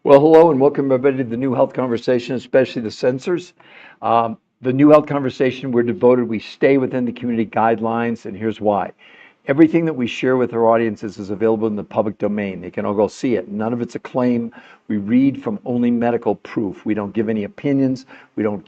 Well, hello and welcome everybody to the New Health Conversation, especially the sensors. The New Health Conversation, we're devoted, we stay within the community guidelines, and here's why. Everything that we share with our audiences is available in the public domain. They can all go see it. None of it's a claim. We read from only medical proof. We don't give any opinions. We don't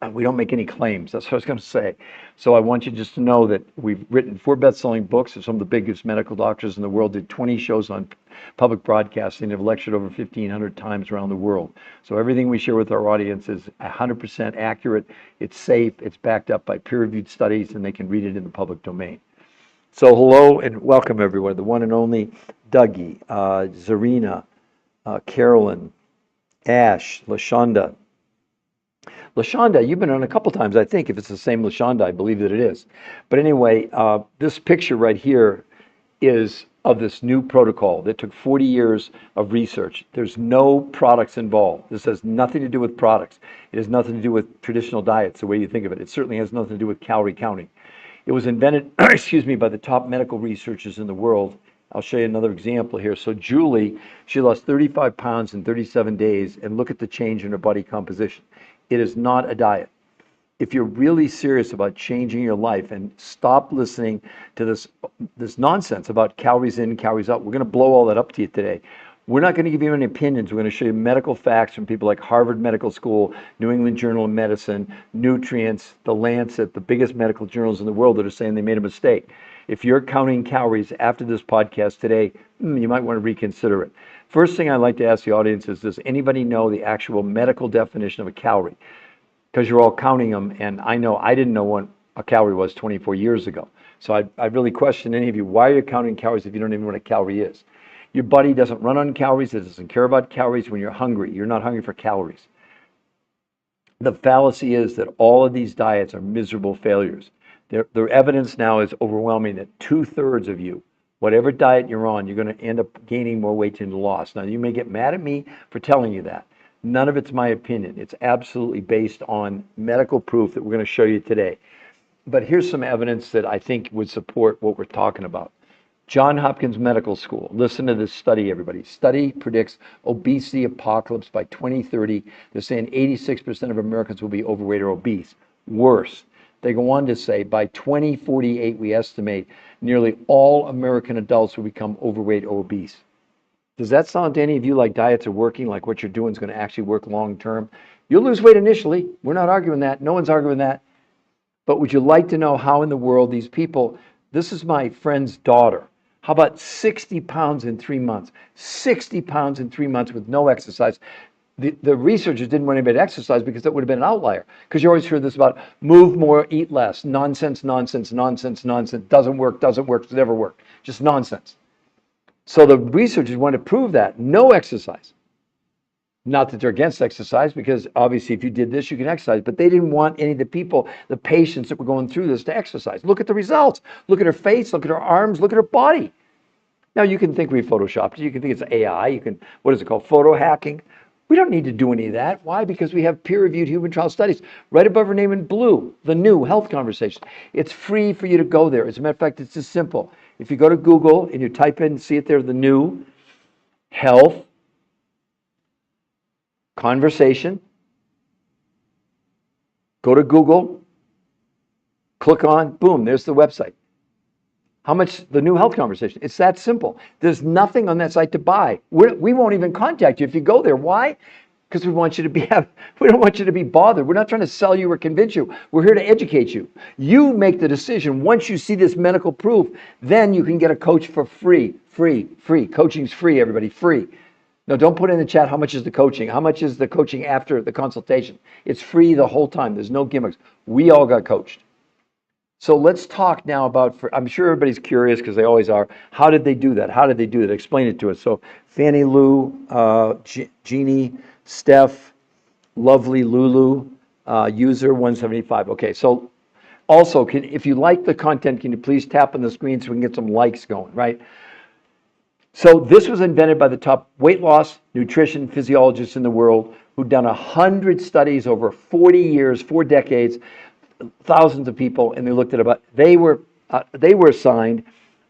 make any claims. That's what I was going to say. So I want you just to know that we've written 4 best-selling books, and some of the biggest medical doctors in the world did 20 shows on public broadcasting. They've lectured over 1,500 times around the world. So everything we share with our audience is 100% accurate. It's safe. It's backed up by peer-reviewed studies, and they can read it in the public domain. So hello and welcome everyone. The one and only Dougie, Zarina, Carolyn, Ash, LaShonda. LaShonda, you've been on a couple times, I think. If it's the same LaShonda, I believe that it is. But anyway, this picture right here is of this new protocol that took 40 years of research. There's no products involved. This has nothing to do with products. It has nothing to do with traditional diets, the way you think of it. It certainly has nothing to do with calorie counting. It was invented, excuse me, by the top medical researchers in the world. I'll show you another example here. So Julie, she lost 35 pounds in 37 days, and look at the change in her body composition. It is not a diet. If you're really serious about changing your life and stop listening to this nonsense about calories in, calories out, we're going to blow all that up to you today. We're not going to give you any opinions. We're going to show you medical facts from people like Harvard Medical School, New England Journal of Medicine, Nutrients, The Lancet, the biggest medical journals in the world that are saying they made a mistake. If you're counting calories after this podcast today, you might want to reconsider it. First thing I'd like to ask the audience is, does anybody know the actual medical definition of a calorie? Because you're all counting them, and I know I didn't know what a calorie was 24 years ago. So I really question any of you, why are you counting calories if you don't even know what a calorie is? Your body doesn't run on calories. It doesn't care about calories. When you're hungry, you're not hungry for calories. The fallacy is that all of these diets are miserable failures. The evidence now is overwhelming that 2/3 of you, whatever diet you're on, you're going to end up gaining more weight than loss. Now, you may get mad at me for telling you that. None of it's my opinion. It's absolutely based on medical proof that we're going to show you today. But here's some evidence that I think would support what we're talking about. Johns Hopkins Medical School. Listen to this study, everybody. Study predicts obesity apocalypse by 2030. They're saying 86% of Americans will be overweight or obese. Worse, they go on to say by 2048, we estimate nearly all American adults will become overweight or obese. Does that sound to any of you like diets are working, like what you're doing is going to actually work long term? You'll lose weight initially. We're not arguing that. No one's arguing that. But would you like to know how in the world these people, this is my friend's daughter. How about 60 pounds in 3 months? 60 pounds in 3 months with no exercise. The researchers didn't want anybody to exercise because that would have been an outlier. Because you always hear this about move more, eat less. Nonsense, nonsense, nonsense, nonsense. Doesn't work, never work. Just nonsense. So the researchers wanted to prove that. No exercise. Not that they're against exercise, because obviously if you did this, you can exercise. But they didn't want any of the people, the patients that were going through this, to exercise. Look at the results. Look at her face. Look at her arms. Look at her body. Now, you can think we photoshopped it. You can think it's AI. You can, what is it called? Photo hacking. We don't need to do any of that. Why? Because we have peer-reviewed human trial studies. Right above her name in blue, the New Health Conversation. It's free for you to go there. As a matter of fact, it's just simple. If you go to Google and you type in, see it there, the New Health Conversation, go to Google, click on, boom, there's the website. How much? The New Health Conversation. It's that simple. There's nothing on that site to buy. We won't even contact you if you go there. Why? Because we want you to we don't want you to be bothered. We're not trying to sell you or convince you. We're here to educate you. You make the decision. Once you see this medical proof, then you can get a coach for free. Free. Coaching's free, everybody, free. No, don't put in the chat how much is the coaching. How much is the coaching after the consultation? It's free the whole time. There's no gimmicks. We all got coached. So let's talk now about, I'm sure everybody's curious because they always are. How did they do that? How did they do that? Explain it to us. So Fannie Lou, Jeannie, Steph, Lovely Lulu, user 175. Okay, so also, if you like the content, can you please tap on the screen so we can get some likes going, right? So this was invented by the top weight loss, nutrition physiologists in the world who'd done 100 studies over 40 years, 4 decades, thousands of people, and they looked at they were assigned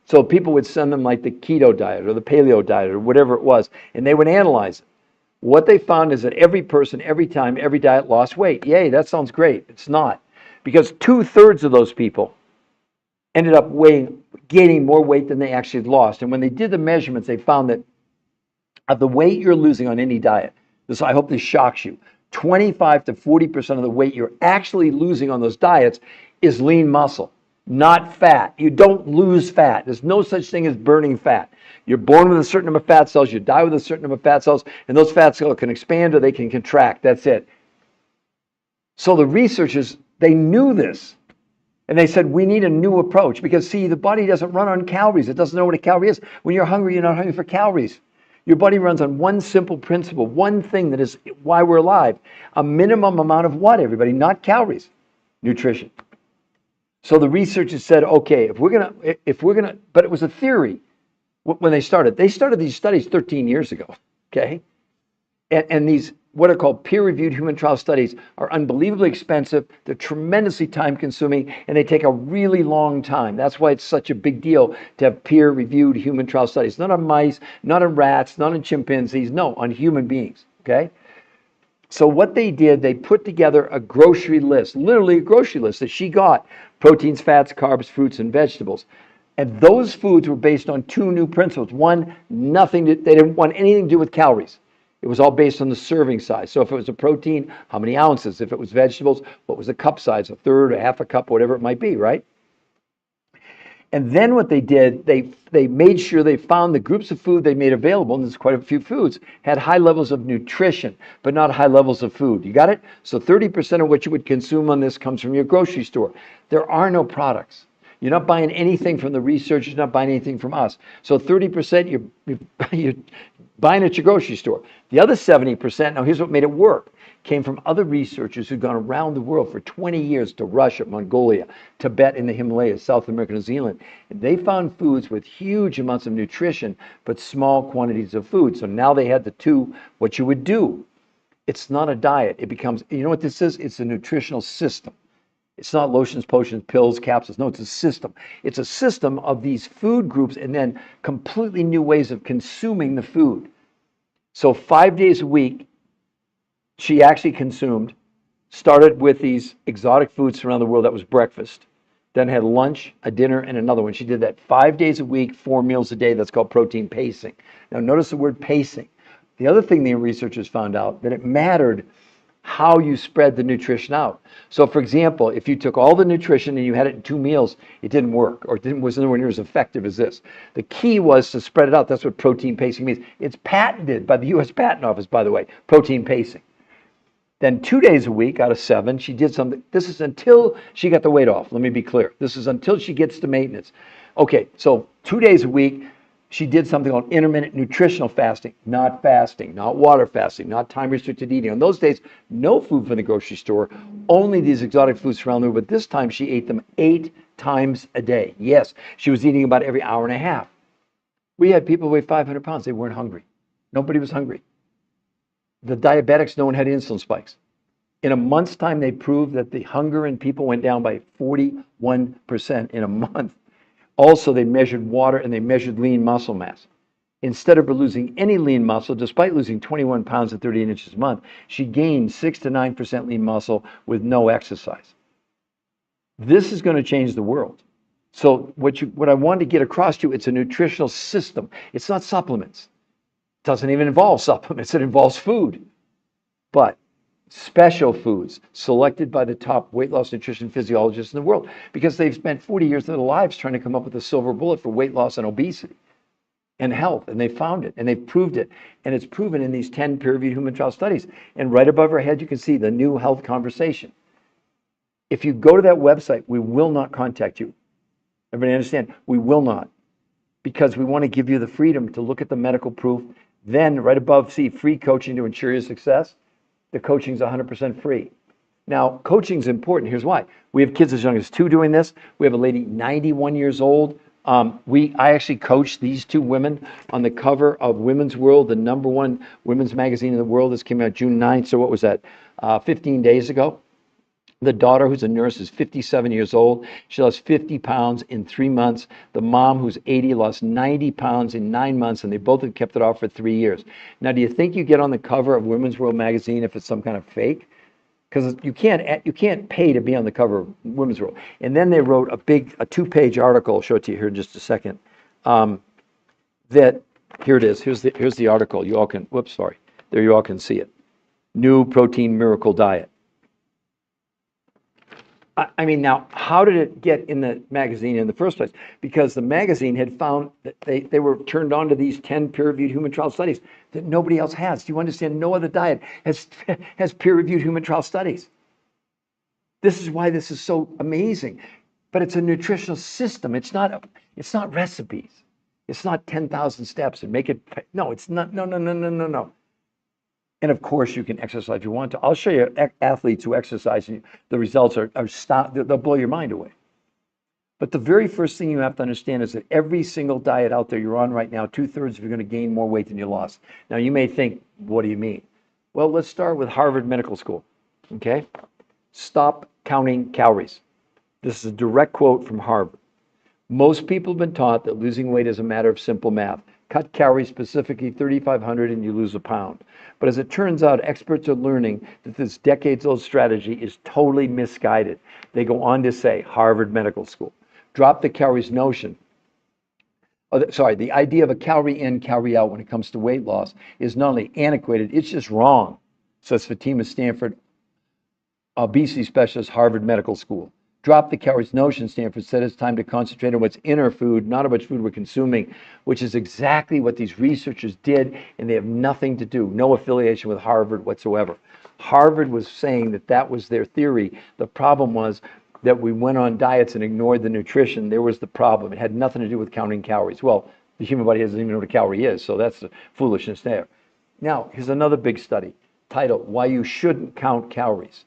So people would send them like the keto diet or the paleo diet or whatever it was, and they would analyze it. What they found is that every person, every time, every diet lost weight. Yay, that sounds great. It's not. Because 2/3 of those people ended up gaining more weight than they actually lost. And when they did the measurements, they found that of the weight you're losing on any diet, I hope this shocks you, 25 to 40% of the weight you're actually losing on those diets is lean muscle, not fat. You don't lose fat. There's no such thing as burning fat. You're born with a certain number of fat cells, you die with a certain number of fat cells, and those fat cells can expand or they can contract. That's it. So the researchers, they knew this. And they said, we need a new approach because, see, the body doesn't run on calories. It doesn't know what a calorie is. When you're hungry, you're not hungry for calories. Your body runs on one simple principle, one thing that is why we're alive. A minimum amount of what, everybody? Not calories, nutrition. So the researchers said, okay, if we're gonna, but it was a theory when they started. They started these studies 13 years ago, okay? And these, what are called peer-reviewed human trial studies, are unbelievably expensive. They're tremendously time-consuming, and they take a really long time. That's why it's such a big deal to have peer-reviewed human trial studies. Not on mice, not on rats, not on chimpanzees, no, on human beings, okay? So what they did, they put together a grocery list, literally a grocery list that she got: proteins, fats, carbs, fruits, and vegetables. And those foods were based on two new principles. One, they didn't want anything to do with calories. It was all based on the serving size. So if it was a protein, how many ounces? If it was vegetables, what was the cup size? A third, a half a cup, whatever it might be, right? And then what they did, they made sure they found the groups of food they made available, and there's quite a few foods, had high levels of nutrition, but not high levels of food. You got it? So 30% of what you would consume on this comes from your grocery store. There are no products. You're not buying anything from the researchers, you're not buying anything from us. So 30% you're buying at your grocery store. The other 70%, now here's what made it work, came from other researchers who'd gone around the world for 20 years to Russia, Mongolia, Tibet, in the Himalayas, South America, New Zealand. And they found foods with huge amounts of nutrition, but small quantities of food. So now they had what you would do. It's not a diet. It becomes, you know what this is? It's a nutritional system. It's not lotions, potions, pills, capsules. No, it's a system. It's a system of these food groups and then completely new ways of consuming the food. So 5 days a week, she actually started with these exotic foods around the world. That was breakfast. Then had lunch, a dinner, and another one. She did that 5 days a week, 4 meals a day. That's called protein pacing. Now notice the word pacing. The other thing the researchers found out, that it mattered how you spread the nutrition out. So for example, if you took all the nutrition and you had it in 2 meals, it didn't work, or was nowhere near as effective as this. The key was to spread it out. That's what protein pacing means. It's patented by the US Patent Office, by the way, protein pacing. Then 2 days a week out of 7, she did something. This is until she got the weight off. Let me be clear. This is until she gets to maintenance. Okay, so 2 days a week, she did something called intermittent nutritional fasting, not water fasting, not time-restricted eating. On those days, no food from the grocery store, only these exotic foods around the world. But this time, she ate them 8 times a day. Yes, she was eating about every hour and a half. We had people weigh 500 pounds. They weren't hungry. Nobody was hungry. The diabetics, no one had insulin spikes. In a month's time, they proved that the hunger in people went down by 41% in a month. Also, they measured water and they measured lean muscle mass. Instead of her losing any lean muscle, despite losing 21 pounds at 38 inches a month, she gained 6 to 9% lean muscle with no exercise. This is going to change the world. So what I wanted to get across to you, it's a nutritional system. It's not supplements. It doesn't even involve supplements. It involves food. But special foods selected by the top weight loss nutrition physiologists in the world, because they've spent 40 years of their lives trying to come up with a silver bullet for weight loss and obesity and health, and they found it and they've proved it, and it's proven in these 10 peer-reviewed human trial studies. And right above our head you can see the new health conversation. If you go to that website, we will not contact you. Everybody understand? We will not, because we want to give you the freedom to look at the medical proof. Then right above, see free coaching to ensure your success. The coaching is 100% free. Now, coaching is important. Here's why. We have kids as young as 2 doing this. We have a lady 91 years old. I actually coached these 2 women on the cover of Women's World, the #1 women's magazine in the world. This came out June 9th. So what was that? 15 days ago. The daughter, who's a nurse, is 57 years old. She lost 50 pounds in 3 months. The mom, who's 80, lost 90 pounds in 9 months, and they both have kept it off for 3 years. Now, do you think you get on the cover of Women's World magazine if it's some kind of fake? Because you can't pay to be on the cover of Women's World. And then they wrote a 2-page article. I'll show it to you here in just a second. That here it is. Here's the article. You all can. Whoops, sorry. There, you all can see it. New protein miracle diet. I mean, now, how did it get in the magazine in the first place? Because the magazine had found that they were turned on to these 10 peer-reviewed human trial studies that nobody else has. Do you understand? No other diet has peer-reviewed human trial studies. This is why this is so amazing. But it's a nutritional system. It's not recipes. It's not 10,000 steps and make it. No, it's not. No. And of course, you can exercise if you want to. I'll show you athletes who exercise, and the results they'll blow your mind away. But the very first thing you have to understand is that every single diet out there you're on right now, 2/3 of you are going to gain more weight than you lost. Now, you may think, what do you mean? Well, let's start with Harvard Medical School. Okay? Stop counting calories. This is a direct quote from Harvard. Most people have been taught that losing weight is a matter of simple math. Cut calories, specifically 3,500, and you lose a pound. But as it turns out, experts are learning that this decades-old strategy is totally misguided. They go on to say, Harvard Medical School, drop the calories notion. The idea of a calorie in, calorie out when it comes to weight loss is not only antiquated, it's just wrong, says Fatima Stanford, obesity specialist, Harvard Medical School. Drop the calories notion, Stanford said. It's time to concentrate on what's in our food, not on which food we're consuming, which is exactly what these researchers did, and they have nothing to do, no affiliation with Harvard whatsoever. Harvard was saying that was their theory. The problem was that we went on diets and ignored the nutrition. There was the problem. It had nothing to do with counting calories. Well, the human body doesn't even know what a calorie is, so that's the foolishness there. Now, here's another big study titled, Why You Shouldn't Count Calories.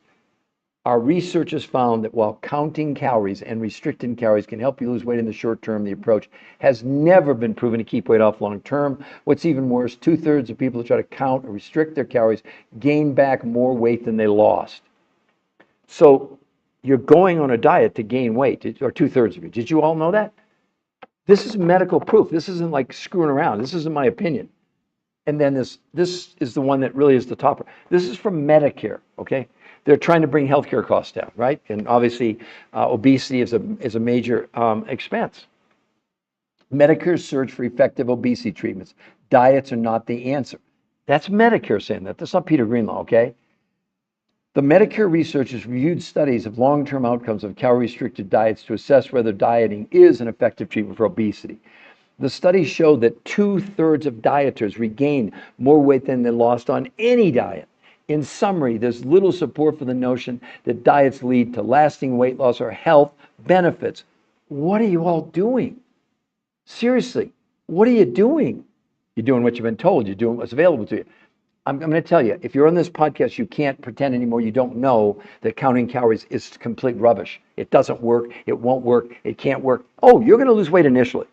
Our researchers found that while counting calories and restricting calories can help you lose weight in the short term, the approach has never been proven to keep weight off long term. What's even worse, 2/3 of people who try to count or restrict their calories gain back more weight than they lost. So you're going on a diet to gain weight, or 2/3 of you. Did you all know that? This is medical proof. This isn't like screwing around. This isn't my opinion. And then this is the one that really is the topper. This is from Medicare, okay? They're trying to bring healthcare costs down, right? And obviously, obesity is a major expense. Medicare's search for effective obesity treatments. Diets are not the answer. That's Medicare saying that. That's not Peter Greenlaw, okay? The Medicare researchers reviewed studies of long-term outcomes of calorie-restricted diets to assess whether dieting is an effective treatment for obesity. The study showed that 2/3 of dieters regained more weight than they lost on any diet. In summary, there's little support for the notion that diets lead to lasting weight loss or health benefits. What are you all doing? Seriously, what are you doing? You're doing what you've been told. You're doing what's available to you. I'm going to tell you, if you're on this podcast, you can't pretend anymore you don't know that counting calories is complete rubbish. It doesn't work. It won't work. It can't work. Oh, you're going to lose weight initially.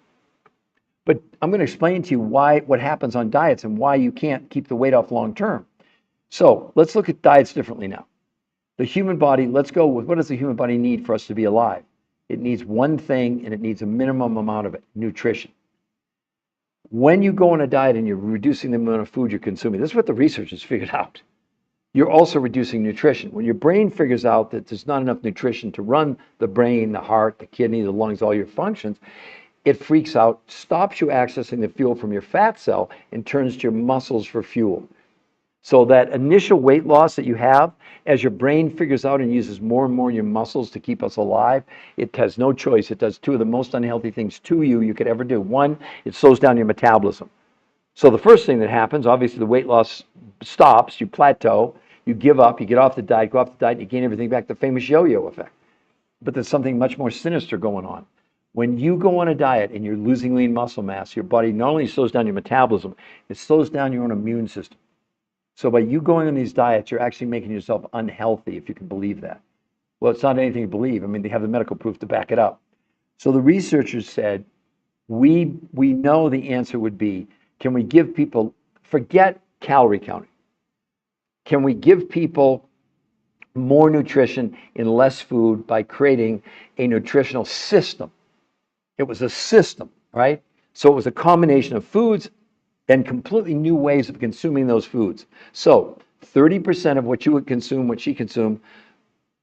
But I'm going to explain to you what happens on diets and why you can't keep the weight off long term. So let's look at diets differently now. The human body, let's go with, what does the human body need for us to be alive? It needs one thing, and it needs a minimum amount of it, nutrition. When you go on a diet and you're reducing the amount of food you're consuming, this is what the researchers figured out. You're also reducing nutrition. When your brain figures out that there's not enough nutrition to run the brain, the heart, the kidney, the lungs, all your functions, it freaks out, stops you accessing the fuel from your fat cell, and turns to your muscles for fuel. So that initial weight loss that you have, as your brain figures out and uses more and more of your muscles to keep us alive, it has no choice. It does two of the most unhealthy things to you could ever do. One, it slows down your metabolism. So the first thing that happens, obviously the weight loss stops, you plateau, you give up, you get off the diet, go off the diet, you gain everything back, the famous yo-yo effect. But there's something much more sinister going on. When you go on a diet and you're losing lean muscle mass, your body not only slows down your metabolism, it slows down your own immune system. So by you going on these diets, you're actually making yourself unhealthy, if you can believe that. Well, it's not anything to believe. I mean, they have the medical proof to back it up. So the researchers said, we know the answer would be, can we give people, forget calorie counting. Can we give people more nutrition in less food by creating a nutritional system. It was a system, right? So it was a combination of foods and completely new ways of consuming those foods. So 30% of what you would consume, what she consumed,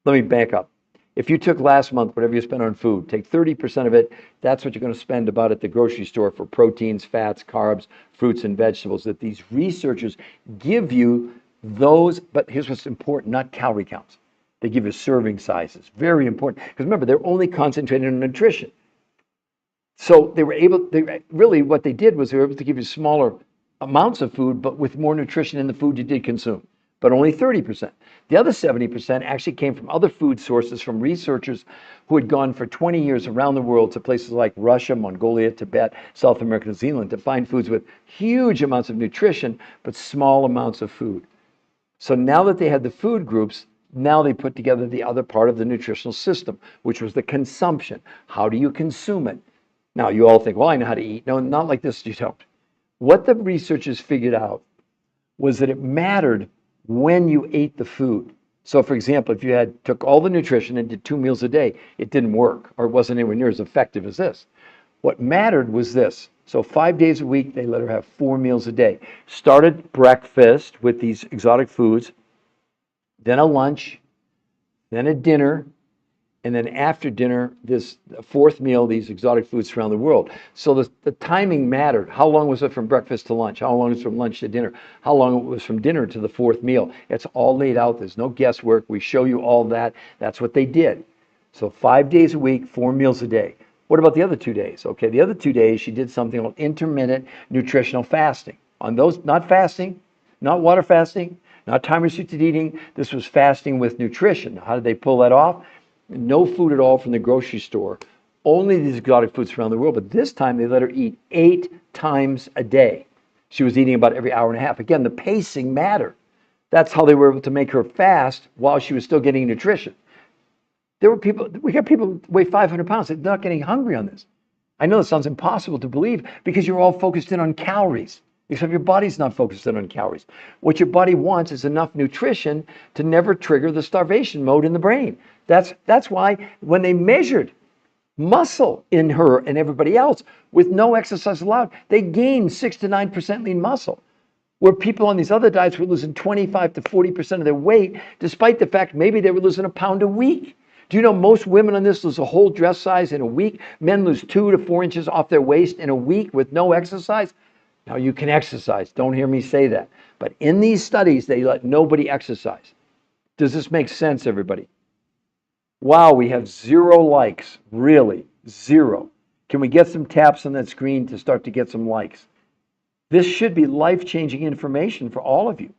let me back up. If you took last month, whatever you spent on food, take 30% of it, that's what you're going to spend about at the grocery store for proteins, fats, carbs, fruits, and vegetables. That these researchers give you those, but here's what's important, not calorie counts. They give you serving sizes. Very important. Because remember, they're only concentrated on nutrition. So they really what they did was they were able to give you smaller amounts of food, but with more nutrition in the food you did consume, but only 30%. The other 70% actually came from other food sources, from researchers who had gone for 20 years around the world to places like Russia, Mongolia, Tibet, South America, New Zealand to find foods with huge amounts of nutrition, but small amounts of food. So now that they had the food groups, now they put together the other part of the nutritional system, which was the consumption. How do you consume it? Now, you all think, well, I know how to eat. No, not like this, you don't. What the researchers figured out was that it mattered when you ate the food. So, for example, if you took all the nutrition and did 2 meals a day, it didn't work, or it wasn't anywhere near as effective as this. What mattered was this. So 5 days a week, they let her have 4 meals a day. Started breakfast with these exotic foods, then a lunch, then a dinner, and then after dinner, this fourth meal, these exotic foods around the world. So the timing mattered. How long was it from breakfast to lunch? How long was it from lunch to dinner? How long it was from dinner to the fourth meal? It's all laid out. There's no guesswork. We show you all that. That's what they did. So 5 days a week, 4 meals a day. What about the other 2 days? Okay, the other 2 days, she did something called intermittent nutritional fasting. On those, not fasting, not water fasting, not time-restricted eating. This was fasting with nutrition. How did they pull that off? No food at all from the grocery store, only these exotic foods around the world. But this time they let her eat 8 times a day. She was eating about every hour and a half. Again, the pacing mattered. That's how they were able to make her fast while she was still getting nutrition. We got people who weigh 500 pounds. They're not getting hungry on this. I know it sounds impossible to believe because you're all focused in on calories. Except your body's not focused in on calories. What your body wants is enough nutrition to never trigger the starvation mode in the brain. That's why when they measured muscle in her and everybody else with no exercise allowed, they gained 6 to 9% lean muscle. Where people on these other diets were losing 25 to 40% of their weight, despite the fact maybe they were losing a pound a week. Do you know most women on this lose a whole dress size in a week? Men lose 2 to 4 inches off their waist in a week with no exercise. Now, you can exercise. Don't hear me say that. But in these studies, they let nobody exercise. Does this make sense, everybody? Wow, we have 0 likes. Really, 0. Can we get some taps on that screen to start to get some likes? This should be life-changing information for all of you.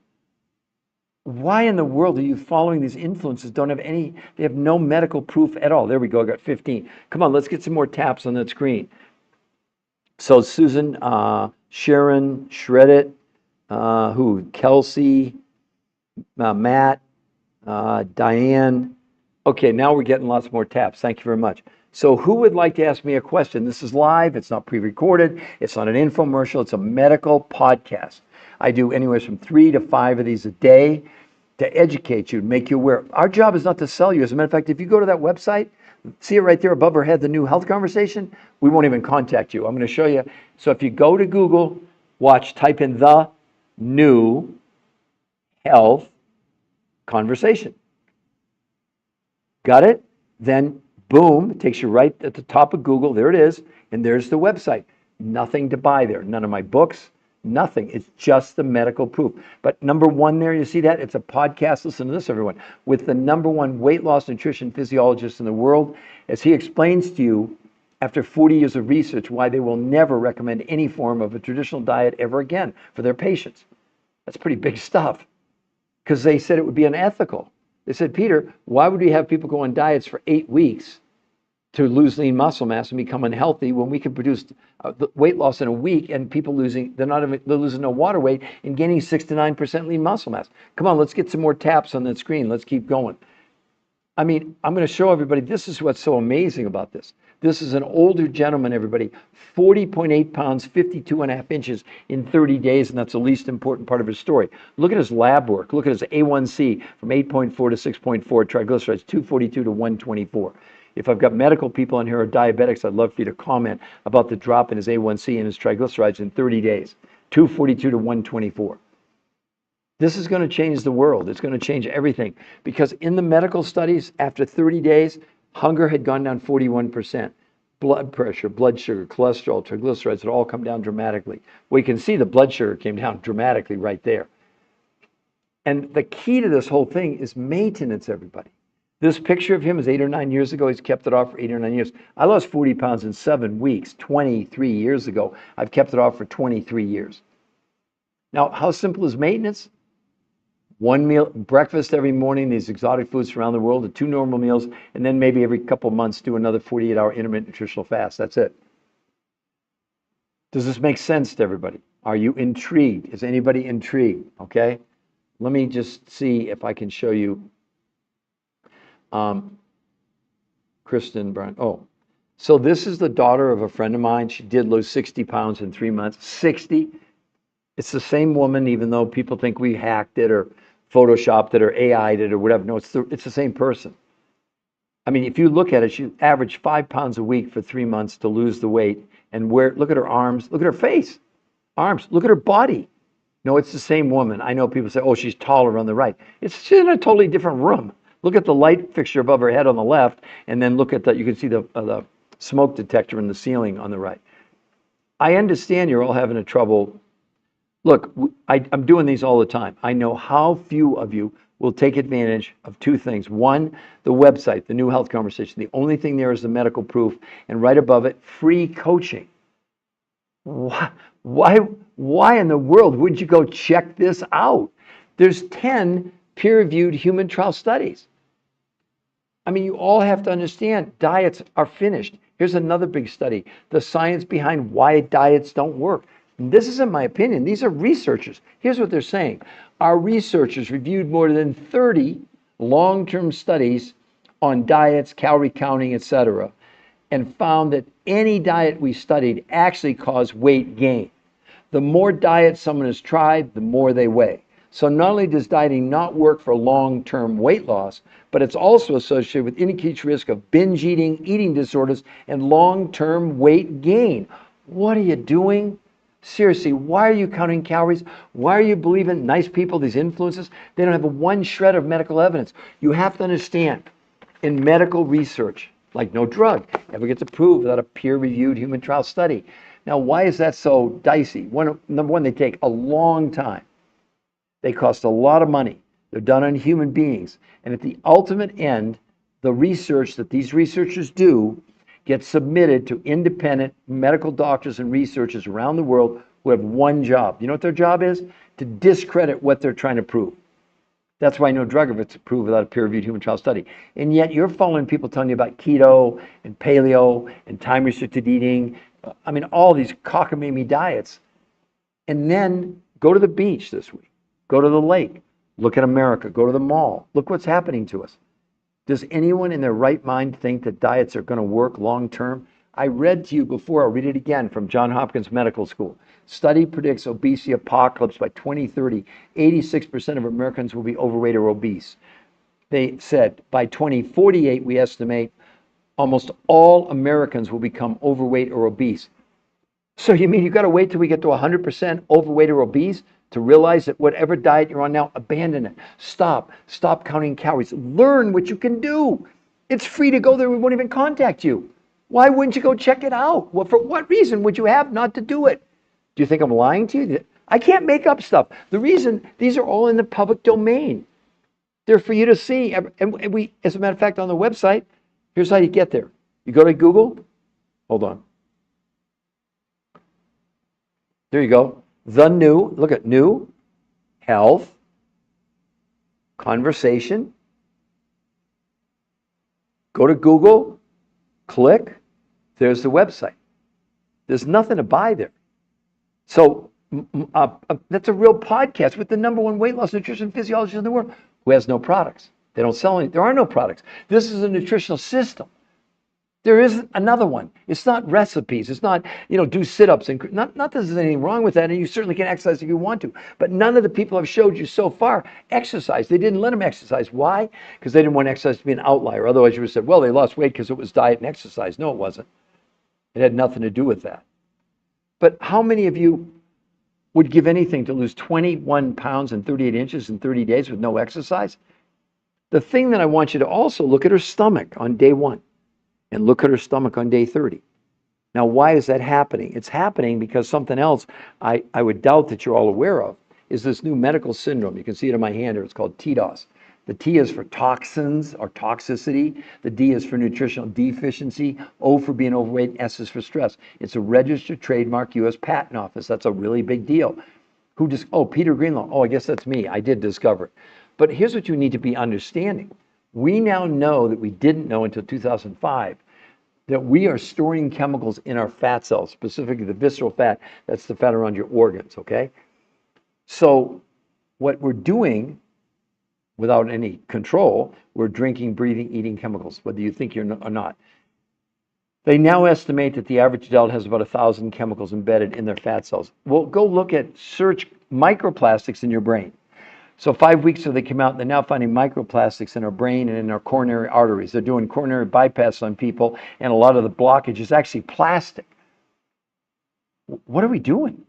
Why in the world are you following these influences? They have no medical proof at all. There we go, I got 15. Come on, let's get some more taps on that screen. So Susan, Sharon, Shreddit, Kelsey, Matt, Diane. Okay, now we're getting lots more taps. Thank you very much. So who would like to ask me a question? This is live. It's not pre-recorded. It's not an infomercial. It's a medical podcast. I do anywhere from 3 to 5 of these a day to educate you, make you aware. Our job is not to sell you. As a matter of fact, if you go to that website, see it right there above our head, the new health conversation, we won't even contact you. I'm going to show you. So if you go to Google, type in the new health conversation. Got it? Then boom, it takes you right at the top of Google. There it is. And there's the website. Nothing to buy there. None of my books, nothing. It's just the medical proof. But number 1 there, you see that? It's a podcast. Listen to this, everyone. With the number 1 weight loss nutrition physiologist in the world, as he explains to you, after 40 years of research, why they will never recommend any form of a traditional diet ever again for their patients. That's pretty big stuff. Because they said it would be unethical. They said, Peter, why would we have people go on diets for 8 weeks to lose lean muscle mass and become unhealthy when we can produce weight loss in a week and people they're losing no water weight and gaining 6 to 9% lean muscle mass? Come on, let's get some more taps on that screen. Let's keep going. I mean, I'm going to show everybody, this is what's so amazing about this. This is an older gentleman, everybody, 40.8 pounds, 52.5 inches in 30 days, and that's the least important part of his story. Look at his lab work. Look at his A1C from 8.4 to 6.4, triglycerides 242 to 124. If I've got medical people in here or diabetics, I'd love for you to comment about the drop in his A1C and his triglycerides in 30 days, 242 to 124. This is going to change the world. It's going to change everything. Because in the medical studies, after 30 days, hunger had gone down 41%. Blood pressure, blood sugar, cholesterol, triglycerides had all come down dramatically. We can see the blood sugar came down dramatically right there. And the key to this whole thing is maintenance, everybody. This picture of him is 8 or 9 years ago. He's kept it off for 8 or 9 years. I lost 40 pounds in 7 weeks, 23 years ago. I've kept it off for 23 years. Now, how simple is maintenance? One meal, breakfast every morning, these exotic foods from around the world, and 2 normal meals, and then maybe every couple of months do another 48-hour intermittent nutritional fast. That's it. Does this make sense to everybody? Are you intrigued? Is anybody intrigued? Okay. Let me just see if I can show you Kristen Brown. Oh, so this is the daughter of a friend of mine. She did lose 60 pounds in 3 months. 60. It's the same woman, even though people think we hacked it or photoshopped it or AI'd it or whatever. No, it's the same person. I mean, if you look at it, she averaged 5 pounds a week for 3 months to lose the weight. And look at her arms, look at her face, arms, look at her body. No, it's the same woman. I know people say, oh, she's taller on the right. She's in a totally different room. Look at the light fixture above her head on the left, and then look at that. You can see the smoke detector in the ceiling on the right. I understand you're all having a trouble. Look, I'm doing these all the time. I know how few of you will take advantage of 2 things. One, the website, the New Health Conversation. The only thing there is the medical proof, and right above it, free coaching. Why in the world would you go check this out? There's 10 peer-reviewed human trial studies. I mean, you all have to understand, diets are finished. Here's another big study, the science behind why diets don't work. This isn't my opinion. These are researchers. Here's what they're saying. Our researchers reviewed more than 30 long-term studies on diets, calorie counting, etc., and found that any diet we studied actually caused weight gain. The more diets someone has tried, the more they weigh. So not only does dieting not work for long-term weight loss, but it's also associated with increased risk of binge eating, eating disorders, and long-term weight gain. What are you doing? Seriously, why are you counting calories? Why are you believing nice people, these influencers? They don't have one shred of medical evidence. You have to understand, in medical research, like no drug ever gets approved without a peer-reviewed human trial study. Now, why is that so dicey? Number one, they take a long time. They cost a lot of money. They're done on human beings. And at the ultimate end, the research that these researchers do gets submitted to independent medical doctors and researchers around the world who have one job. You know what their job is? To discredit what they're trying to prove. That's why no drug ever gets approved without a peer-reviewed human trial study. And yet you're following people telling you about keto and paleo and time-restricted eating. I mean, all these cockamamie diets. And then go to the beach this week. Go to the lake. Look at America. Go to the mall. Look what's happening to us. Does anyone in their right mind think that diets are going to work long term? I read to you before, I'll read it again from Johns Hopkins Medical School. Study predicts obesity apocalypse by 2030. 86% of Americans will be overweight or obese. They said by 2048, we estimate almost all Americans will become overweight or obese. So you mean you've got to wait till we get to 100% overweight or obese to realize that whatever diet you're on now, abandon it. Stop counting calories. Learn what you can do. It's free to go there. We won't even contact you. Why wouldn't you go check it out? Well, for what reason would you have not to do it? Do you think I'm lying to you? I can't make up stuff. The reason, these are all in the public domain. They're for you to see. And we, as a matter of fact, on the website, here's how you get there. You go to Google. Hold on. There you go. Look at new, health, conversation. Go to Google, click, there's the website. There's nothing to buy there. So that's a real podcast with the #1 weight loss nutrition physiologist in the world who has no products. They don't sell any. There are no products. This is a nutritional system. There isn't another one. It's not recipes. It's not, do sit-ups. And not that there's anything wrong with that, and you certainly can exercise if you want to. But none of the people I've showed you so far exercise. They didn't let them exercise. Why? Because they didn't want exercise to be an outlier. Otherwise, you would have said, well, they lost weight because it was diet and exercise. No, it wasn't. It had nothing to do with that. But how many of you would give anything to lose 21 pounds and 38 inches in 30 days with no exercise? The thing that I want you to also look at her stomach on day 1. And look at her stomach on day 30. Now, why is that happening? It's happening because something else I would doubt that you're all aware of is this new medical syndrome. You can see it in my hand here. It's called TDOS. The T is for toxins or toxicity. The D is for nutritional deficiency. O for being overweight. And S is for stress. It's a registered trademark U.S. Patent Office. That's a really big deal. Peter Greenlaw. Oh, I guess that's me. I did discover it. But here's what you need to be understanding. We now know that we didn't know until 2005 that we are storing chemicals in our fat cells, specifically the visceral fat. That's the fat around your organs, okay? So what we're doing without any control, we're drinking, breathing, eating chemicals, whether you think you're or not. They now estimate that the average adult has about 1,000 chemicals embedded in their fat cells. Well, go look at search microplastics in your brain. So 5 weeks ago, they came out and they're now finding microplastics in our brain and in our coronary arteries. They're doing coronary bypass on people, and a lot of the blockage is actually plastic. What are we doing?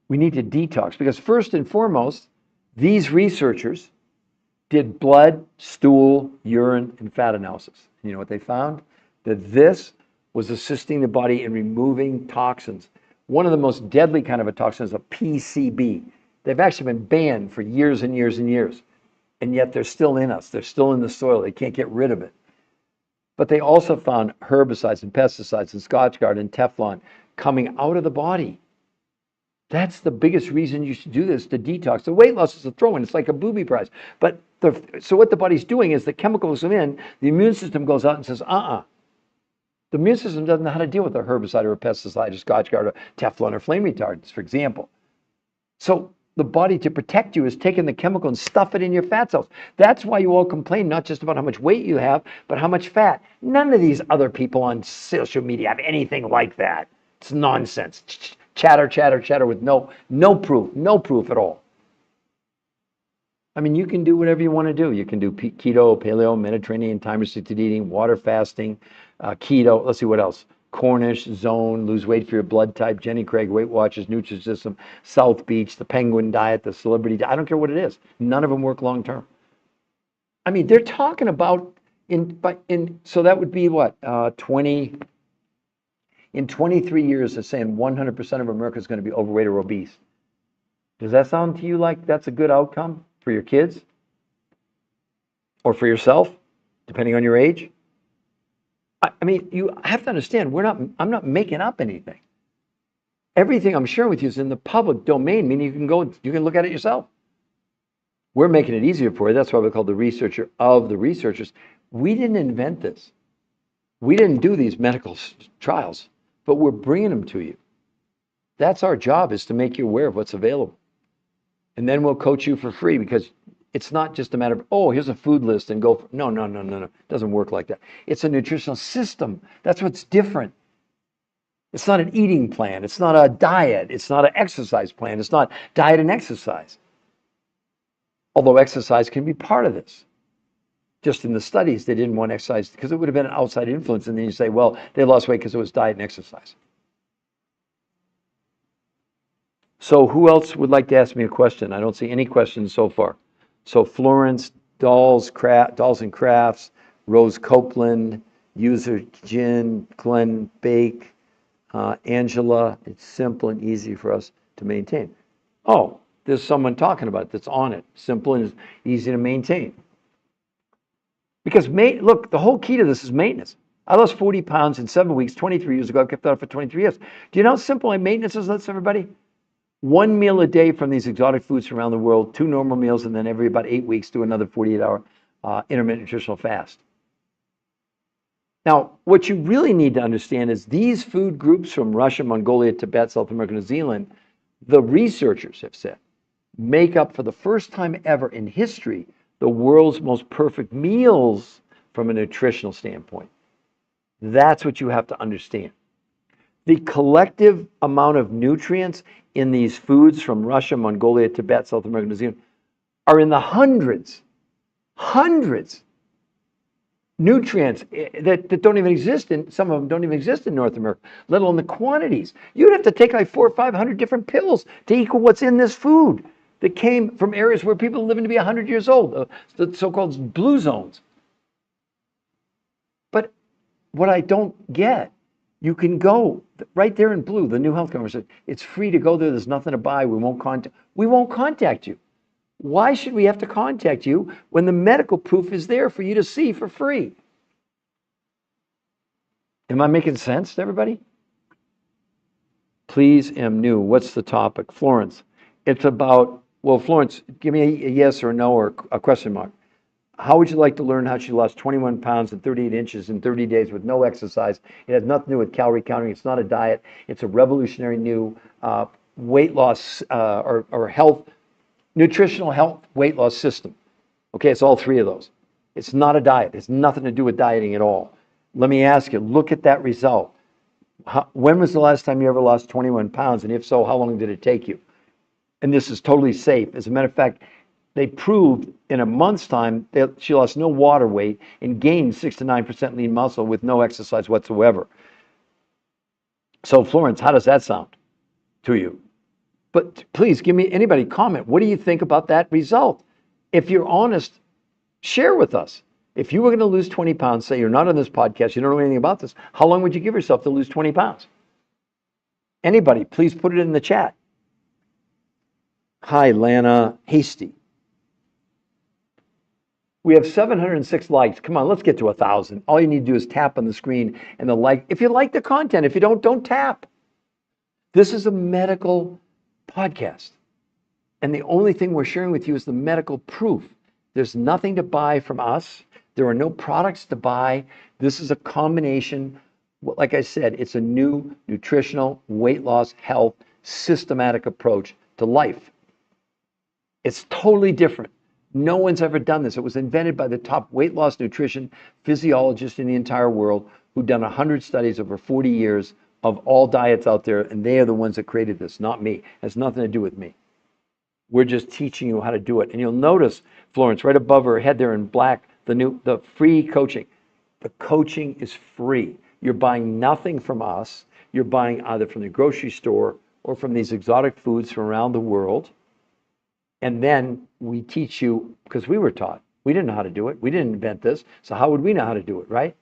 We need to detox, because first and foremost, these researchers did blood, stool, urine, and fat analysis. And you know what they found? That this was assisting the body in removing toxins. One of the most deadly kind of a toxin is a PCB. They've actually been banned for years and years and years. And yet they're still in us. They're still in the soil. They can't get rid of it. But they also found herbicides and pesticides and Scotchgard and Teflon coming out of the body. That's the biggest reason you should do this, to detox. The weight loss is a throw-in. It's like a booby prize. But so what the body's doing is the chemicals come in, the immune system goes out and says, The immune system doesn't know how to deal with a herbicide or a pesticide or Scotchgard or Teflon or flame retardants, for example. So the body, to protect you, is taking the chemical and stuff it in your fat cells. That's why you all complain not just about how much weight you have, but how much fat. None of these other people on social media have anything like that. It's nonsense. Chatter, chatter, chatter with no proof at all. I mean, you can do whatever you want to do. You can do keto, paleo, Mediterranean, time-restricted eating, water fasting, keto. Let's see what else. Cornish, Zone, lose weight for your blood type, Jenny Craig, Weight Watchers, Nutrisystem, South Beach, the Penguin Diet, the Celebrity Diet. I don't care what it is. None of them work long term. I mean, they're talking about so that would be what, 20. In 23 years, they're saying 100% of America is going to be overweight or obese. Does that sound to you like that's a good outcome for your kids? Or for yourself, depending on your age? I mean, you have to understand, I'm not making up anything. Everything I'm sharing with you is in the public domain, meaning you can look at it yourself. We're making it easier for you. That's why we're called the researcher of the researchers. We didn't invent this. We didn't do these medical trials, but we're bringing them to you. That's our job, is to make you aware of what's available. And then we'll coach you for free, because it's not just a matter of, oh, here's a food list and go. No. It doesn't work like that. It's a nutritional system. That's what's different. It's not an eating plan. It's not a diet. It's not an exercise plan. It's not diet and exercise. Although exercise can be part of this. Just in the studies, they didn't want exercise because it would have been an outside influence. And then you say, well, they lost weight because it was diet and exercise. So who else would like to ask me a question? I don't see any questions so far. So Florence, Dolls and Crafts, Rose Copeland, User Jin, Glenn Bake, Angela. It's simple and easy for us to maintain. Oh, there's someone talking about it that's on it. Simple and easy to maintain. Because look, the whole key to this is maintenance. I lost 40 pounds in 7 weeks, 23 years ago. I've kept that up for 23 years. Do you know how simple my maintenance is? Let's everybody. 1 meal a day from these exotic foods from around the world, 2 normal meals, and then every about 8 weeks do another 48-hour intermittent nutritional fast. Now, what you really need to understand is these food groups from Russia, Mongolia, Tibet, South America, New Zealand, the researchers have said, make up for the first time ever in history the world's most perfect meals from a nutritional standpoint. That's what you have to understand. The collective amount of nutrients in these foods from Russia, Mongolia, Tibet, South America, New Zealand are in the hundreds. Hundreds. Nutrients that don't even exist in, some of them don't even exist in North America, let alone the quantities. You'd have to take like 400 or 500 different pills to equal what's in this food that came from areas where people are living to be 100 years old, the so-called blue zones. But what I don't get, you can go right there in blue, the new health conversation. It's free to go there. There's nothing to buy. We won't contact you. Why should we have to contact you when the medical proof is there for you to see for free? Am I making sense to everybody? Please am new. What's the topic? Florence. It's about, well, Florence, give me a yes or a no or a question mark. How would you like to learn how she lost 21 pounds and 38 inches in 30 days with no exercise? It has nothing to do with calorie counting. It's not a diet. It's a revolutionary new weight loss or health, nutritional health weight loss system. Okay, it's all three of those. It's not a diet. It's nothing to do with dieting at all. Let me ask you, look at that result. When was the last time you ever lost 21 pounds? And if so, how long did it take you? And this is totally safe. As a matter of fact, they proved in a month's time that she lost no water weight and gained 6 to 9% lean muscle with no exercise whatsoever. So Florence, how does that sound to you? But please give me, anybody comment. What do you think about that result? If you're honest, share with us. If you were going to lose 20 pounds, say you're not on this podcast, you don't know anything about this, how long would you give yourself to lose 20 pounds? Anybody, please put it in the chat. Hi, Lana Hasty. We have 706 likes. Come on, let's get to 1,000. All you need to do is tap on the screen and the like. If you like the content, if you don't tap. This is a medical podcast. And the only thing we're sharing with you is the medical proof. There's nothing to buy from us. There are no products to buy. This is a combination. Like I said, it's a new nutritional, weight loss, health, systematic approach to life. It's totally different. No one's ever done this. It was invented by the top weight loss nutrition physiologist in the entire world who've done 100 studies over 40 years of all diets out there, and they are the ones that created this, not me. It has nothing to do with me. We're just teaching you how to do it. And you'll notice, Florence, right above her head there in black, the free coaching. The coaching is free. You're buying nothing from us. You're buying either from the grocery store or from these exotic foods from around the world. And then we teach you, because we were taught. We didn't know how to do it. We didn't invent this. So how would we know how to do it, right?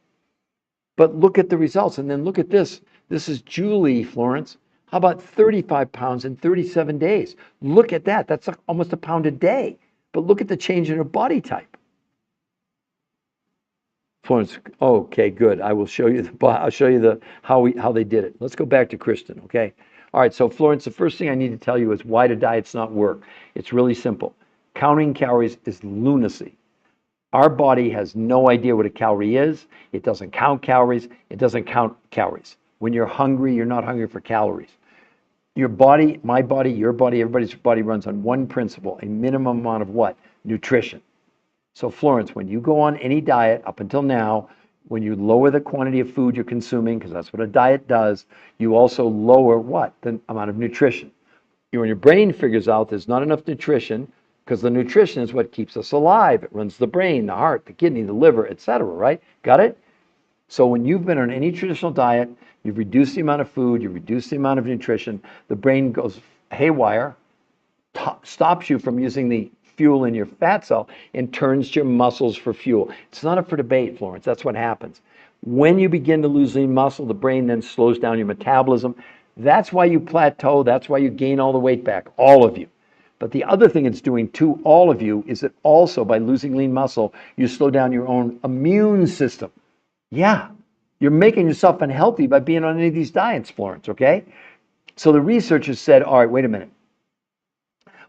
But look at the results. And then look at this. This is Julie, Florence. How about 35 pounds in 37 days? Look at that. That's almost a pound a day. But look at the change in her body type. Florence, okay, good. I will show you how they did it. Let's go back to Kristen, okay? All right, so Florence, the first thing I need to tell you is why do diets not work? It's really simple. Counting calories is lunacy. Our body has no idea what a calorie is. It doesn't count calories. It doesn't count calories. When you're hungry, you're not hungry for calories. Your body, my body, your body, everybody's body runs on one principle, a minimum amount of what? Nutrition. So Florence, when you go on any diet up until now, when you lower the quantity of food you're consuming, because that's what a diet does, you also lower what? The amount of nutrition. When your brain figures out there's not enough nutrition, because the nutrition is what keeps us alive. It runs the brain, the heart, the kidney, the liver, etc., right? Got it? So when you've been on any traditional diet, you've reduced the amount of food, you've reduced the amount of nutrition, the brain goes haywire, stops you from using the fuel in your fat cell and turns to your muscles for fuel. It's not up for debate, Florence. That's what happens. When you begin to lose lean muscle, the brain then slows down your metabolism. That's why you plateau. That's why you gain all the weight back, all of you. But the other thing it's doing to all of you is that also by losing lean muscle, you slow down your own immune system. Yeah, you're making yourself unhealthy by being on any of these diets, Florence, okay? So the researchers said, all right, wait a minute.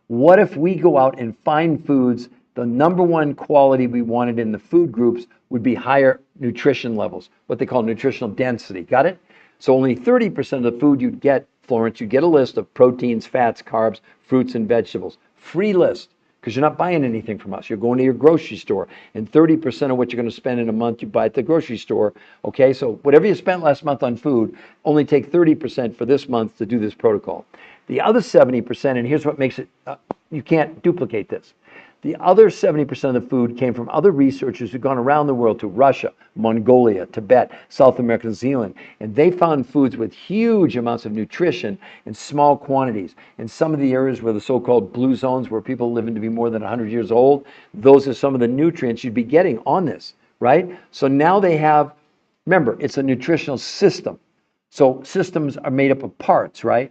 What if we go out and find foods, the number one quality we wanted in the food groups would be higher nutrition levels, what they call nutritional density, got it? So only 30% of the food you'd get, Florence, you get a list of proteins, fats, carbs, fruits, and vegetables. Free list. because you're not buying anything from us. You're going to your grocery store, and 30% of what you're going to spend in a month, you buy at the grocery store. Okay, so whatever you spent last month on food, only take 30% for this month to do this protocol. The other 70%, and here's what makes it, you can't duplicate this. The other 70% of the food came from other researchers who've gone around the world to Russia, Mongolia, Tibet, South America, New Zealand, and they found foods with huge amounts of nutrition in small quantities. In some of the areas where the so-called blue zones, where people living to be more than 100 years old, those are some of the nutrients you'd be getting on this, right? So now they have, remember, it's a nutritional system. So systems are made up of parts, right?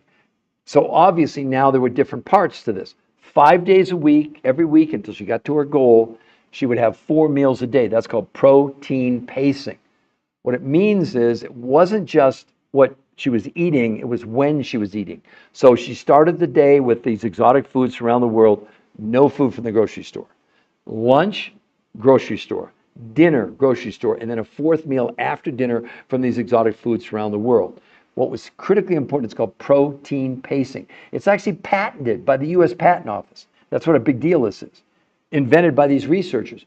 So obviously now there were different parts to this. 5 days a week, every week until she got to her goal, she would have 4 meals a day. That's called protein pacing. What it means is it wasn't just what she was eating, it was when she was eating. So she started the day with these exotic foods from around the world, no food from the grocery store. Lunch, grocery store. Dinner, grocery store. And then a fourth meal after dinner from these exotic foods from around the world. What was critically important, it's called protein pacing. It's actually patented by the US Patent Office. That's what a big deal this is. Invented by these researchers.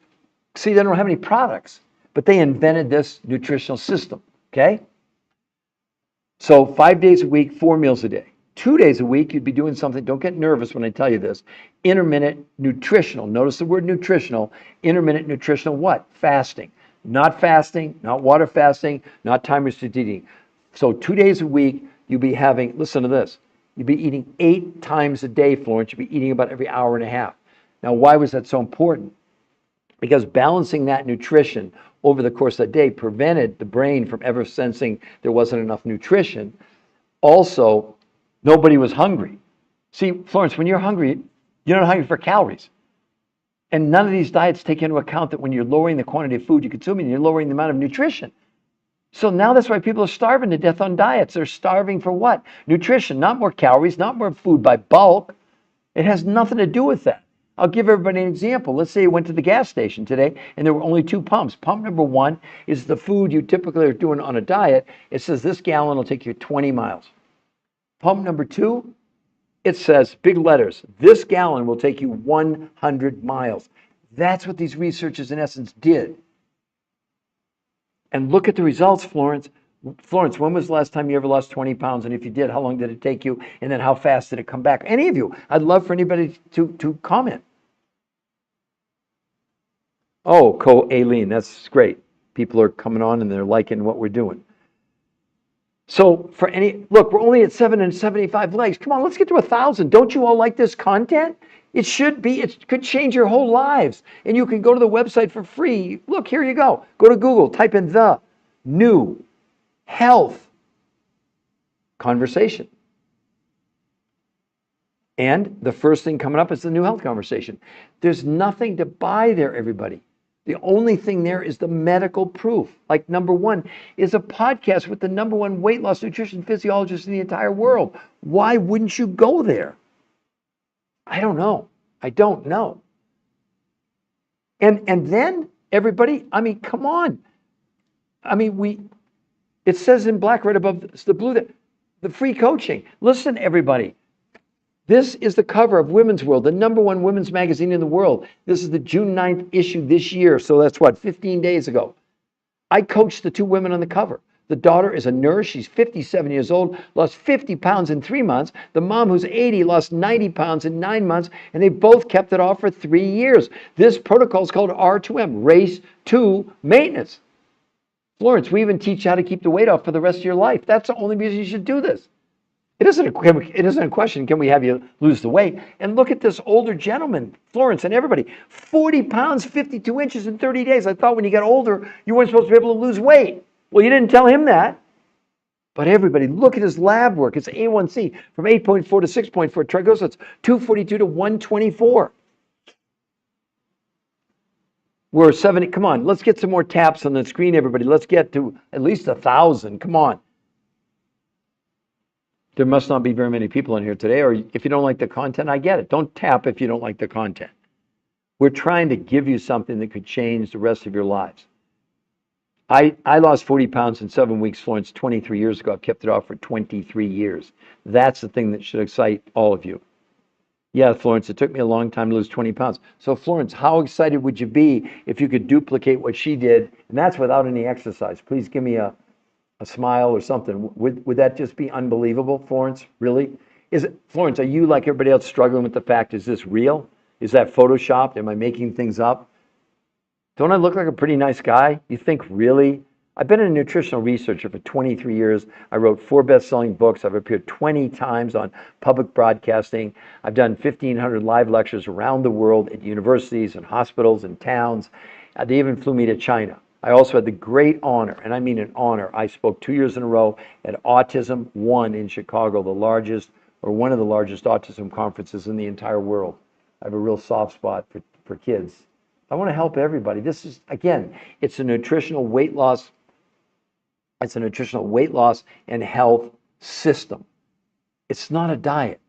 See, they don't have any products, but they invented this nutritional system, okay? So 5 days a week, 4 meals a day. 2 days a week, you'd be doing something, don't get nervous when I tell you this, intermittent nutritional. Notice the word nutritional. Intermittent nutritional what? Fasting. Not fasting, not water fasting, not time restricted eating. So 2 days a week, you'll be having, listen to this, you'll be eating 8 times a day, Florence. You'll be eating about every hour and a half. Now, why was that so important? Because balancing that nutrition over the course of the day prevented the brain from ever sensing there wasn't enough nutrition. Also, nobody was hungry. See, Florence, when you're hungry, you're not hungry for calories. And none of these diets take into account that when you're lowering the quantity of food you're consuming, you're lowering the amount of nutrition. So now that's why people are starving to death on diets. They're starving for what? Nutrition, not more calories, not more food by bulk. It has nothing to do with that. I'll give everybody an example. Let's say you went to the gas station today and there were only 2 pumps. Pump number 1 is the food you typically are doing on a diet. It says this gallon will take you 20 miles. Pump number 2, it says, big letters, this gallon will take you 100 miles. That's what these researchers in essence did. And look at the results, Florence. Florence, when was the last time you ever lost 20 pounds? And if you did, how long did it take you? And then how fast did it come back? Any of you. I'd love for anybody to comment. Oh, Aileen, that's great. People are coming on and they're liking what we're doing. So for look, we're only at 775 legs. Come on, let's get to 1,000. Don't you all like this content? It should be, it could change your whole lives. And you can go to the website for free. Look, here you go. Go to Google, type in the new health conversation. And the first thing coming up is the new health conversation. There's nothing to buy there, everybody. The only thing there is the medical proof. Like number 1 is a podcast with the number 1 weight loss nutrition physiologist in the entire world. Why wouldn't you go there? I don't know. I don't know. And then everybody, I mean, come on. I mean, it says in black right above the blue, the free coaching. Listen, everybody. This is the cover of Women's World, the number 1 women's magazine in the world. This is the June 9th issue this year. So that's what, 15 days ago. I coached the 2 women on the cover. The daughter is a nurse. She's 57 years old, lost 50 pounds in 3 months. The mom, who's 80, lost 90 pounds in 9 months, and they both kept it off for 3 years. This protocol is called R2M, Race to Maintenance. Florence, we even teach you how to keep the weight off for the rest of your life. That's the only reason you should do this. It isn't a question, can we have you lose the weight? And look at this older gentleman, Florence and everybody, 40 pounds, 52 inches in 30 days. I thought when you got older, you weren't supposed to be able to lose weight. Well, you didn't tell him that. But everybody, look at his lab work. It's A1C from 8.4 to 6.4. Triglycerides, 242 to 124. We're 70. Come on, let's get some more taps on the screen, everybody. Let's get to at least 1,000. Come on. There must not be very many people in here today, or if you don't like the content, I get it. Don't tap if you don't like the content. We're trying to give you something that could change the rest of your lives. I lost 40 pounds in 7 weeks, Florence, 23 years ago. I've kept it off for 23 years. That's the thing that should excite all of you. Yeah, Florence, it took me a long time to lose 20 pounds. So, Florence, how excited would you be if you could duplicate what she did? And that's without any exercise. Please give me a smile or something. Would that just be unbelievable, Florence? Really? Is it, Florence, are you like everybody else struggling with the fact, is this real? Is that photoshopped? Am I making things up? Don't I look like a pretty nice guy? You think really? I've been a nutritional researcher for 23 years. I wrote 4 best-selling books. I've appeared 20 times on public broadcasting. I've done 1,500 live lectures around the world at universities and hospitals and towns. They even flew me to China. I also had the great honor, and I mean an honor. I spoke 2 years in a row at Autism One in Chicago, the largest or one of the largest autism conferences in the entire world. I have a real soft spot for kids. I want to help everybody. This is, again, it's a nutritional weight loss. It's a nutritional weight loss and health system. It's not a diet.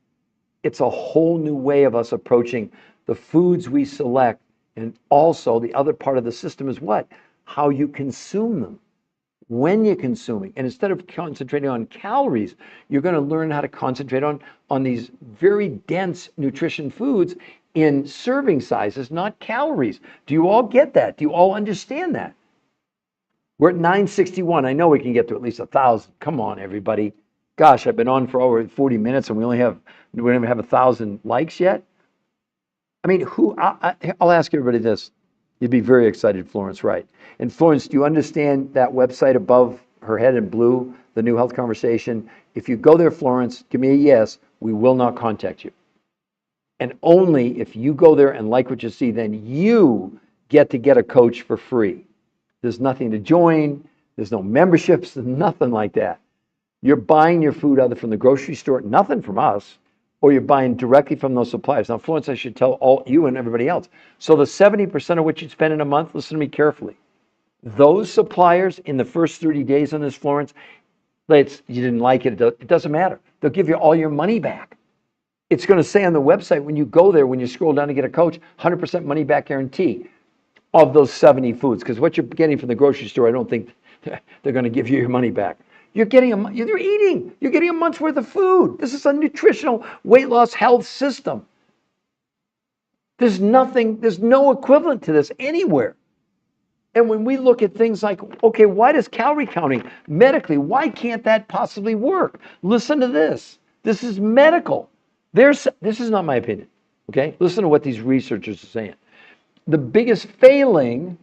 It's a whole new way of us approaching the foods we select. And also the other part of the system is what? How you consume them, when you're consuming. And instead of concentrating on calories, you're going to learn how to concentrate on these very dense nutrition foods in serving sizes, not calories. Do you all get that? Do you all understand that? We're at 961. I know we can get to at least 1,000. Come on, everybody. Gosh, I've been on for over 40 minutes and we don't even have 1,000 likes yet. I mean, I'll ask everybody this. You'd be very excited, Florence, right? And Florence, do you understand that website above her head in blue, the New Health Conversation? If you go there, Florence, give me a yes, we will not contact you. And only if you go there and like what you see, then you get to get a coach for free. There's nothing to join. There's no memberships, nothing like that. You're buying your food either from the grocery store, nothing from us, or you're buying directly from those suppliers. Now, Florence, I should tell all you and everybody else. So the 70% of what you spend in a month, listen to me carefully. Those suppliers in the first 30 days on this, Florence, you didn't like it, it doesn't matter. They'll give you all your money back. It's going to say on the website when you go there, when you scroll down to get a coach, 100% money back guarantee of those 70 foods. Because what you're getting from the grocery store, I don't think they're going to give you your money back. You're getting you're getting a month's worth of food. This is a nutritional weight loss health system. There's no equivalent to this anywhere. And when we look at things like, okay, why does calorie counting medically, why can't that possibly work? Listen to this. This is medical. This is not my opinion, okay? Listen to what these researchers are saying. The biggest failing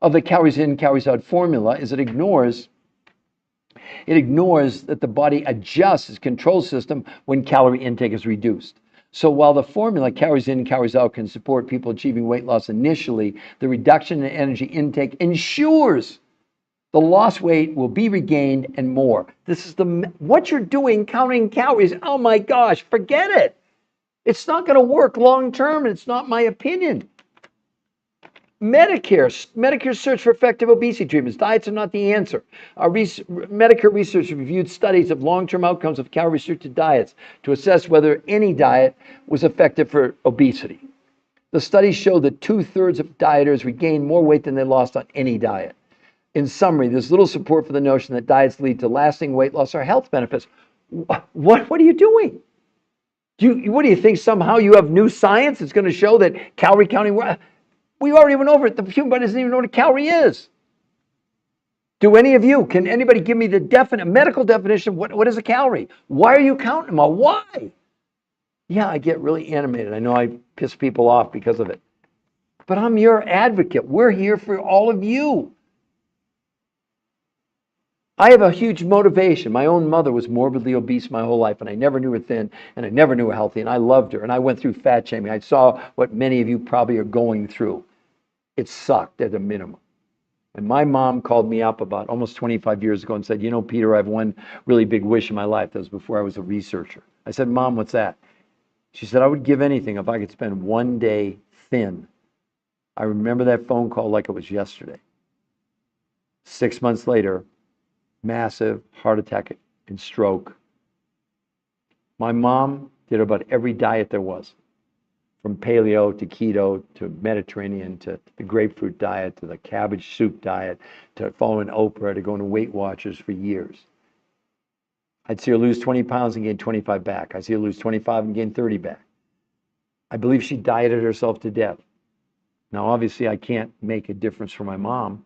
of the calories in, calories out formula is it ignores that the body adjusts its control system when calorie intake is reduced. So while the formula calories in, calories out can support people achieving weight loss initially, the reduction in energy intake ensures the lost weight will be regained and more. This is what you're doing, counting calories. Oh my gosh, forget it. It's not going to work long term. It's not my opinion. Medicare search for effective obesity treatments. Diets are not the answer. Medicare research reviewed studies of long-term outcomes of calorie-restricted diets to assess whether any diet was effective for obesity. The studies showed that 2/3 of dieters regained more weight than they lost on any diet. In summary, there's little support for the notion that diets lead to lasting weight loss or health benefits. What are you doing? What do you think? Somehow you have new science that's going to show that calorie counting... We already went over it. The human body doesn't even know what a calorie is. Can anybody give me the medical definition? What is a calorie? Why are you counting them all? Why? Yeah, I get really animated. I know I piss people off because of it. But I'm your advocate. We're here for all of you. I have a huge motivation. My own mother was morbidly obese my whole life, and I never knew her thin, and I never knew her healthy, and I loved her, and I went through fat shaming. I saw what many of you probably are going through. It sucked at a minimum. And my mom called me up about almost 25 years ago and said, Peter, I have one really big wish in my life. That was before I was a researcher. I said, Mom, what's that? She said, I would give anything if I could spend one day thin. I remember that phone call like it was yesterday. 6 months later, massive heart attack and stroke. My mom did about every diet there was. From paleo to keto to Mediterranean to the grapefruit diet to the cabbage soup diet to following Oprah to going to Weight Watchers for years. I'd see her lose 20 pounds and gain 25 back. I'd see her lose 25 and gain 30 back. I believe she dieted herself to death. Now, obviously, I can't make a difference for my mom,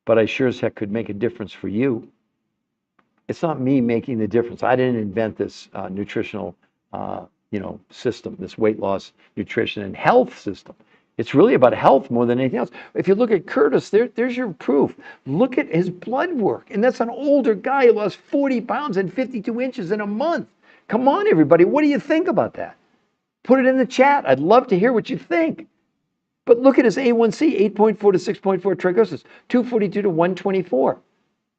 but I sure as heck could make a difference for you. It's not me making the difference. I didn't invent this nutritional, system, this weight loss, nutrition, and health system. It's really about health more than anything else. If you look at Curtis, there's your proof. Look at his blood work. And that's an older guy who lost 40 pounds and 52 inches in a month. Come on, everybody. What do you think about that? Put it in the chat. I'd love to hear what you think. But look at his A1C, 8.4 to 6.4 triglycerides, 242 to 124.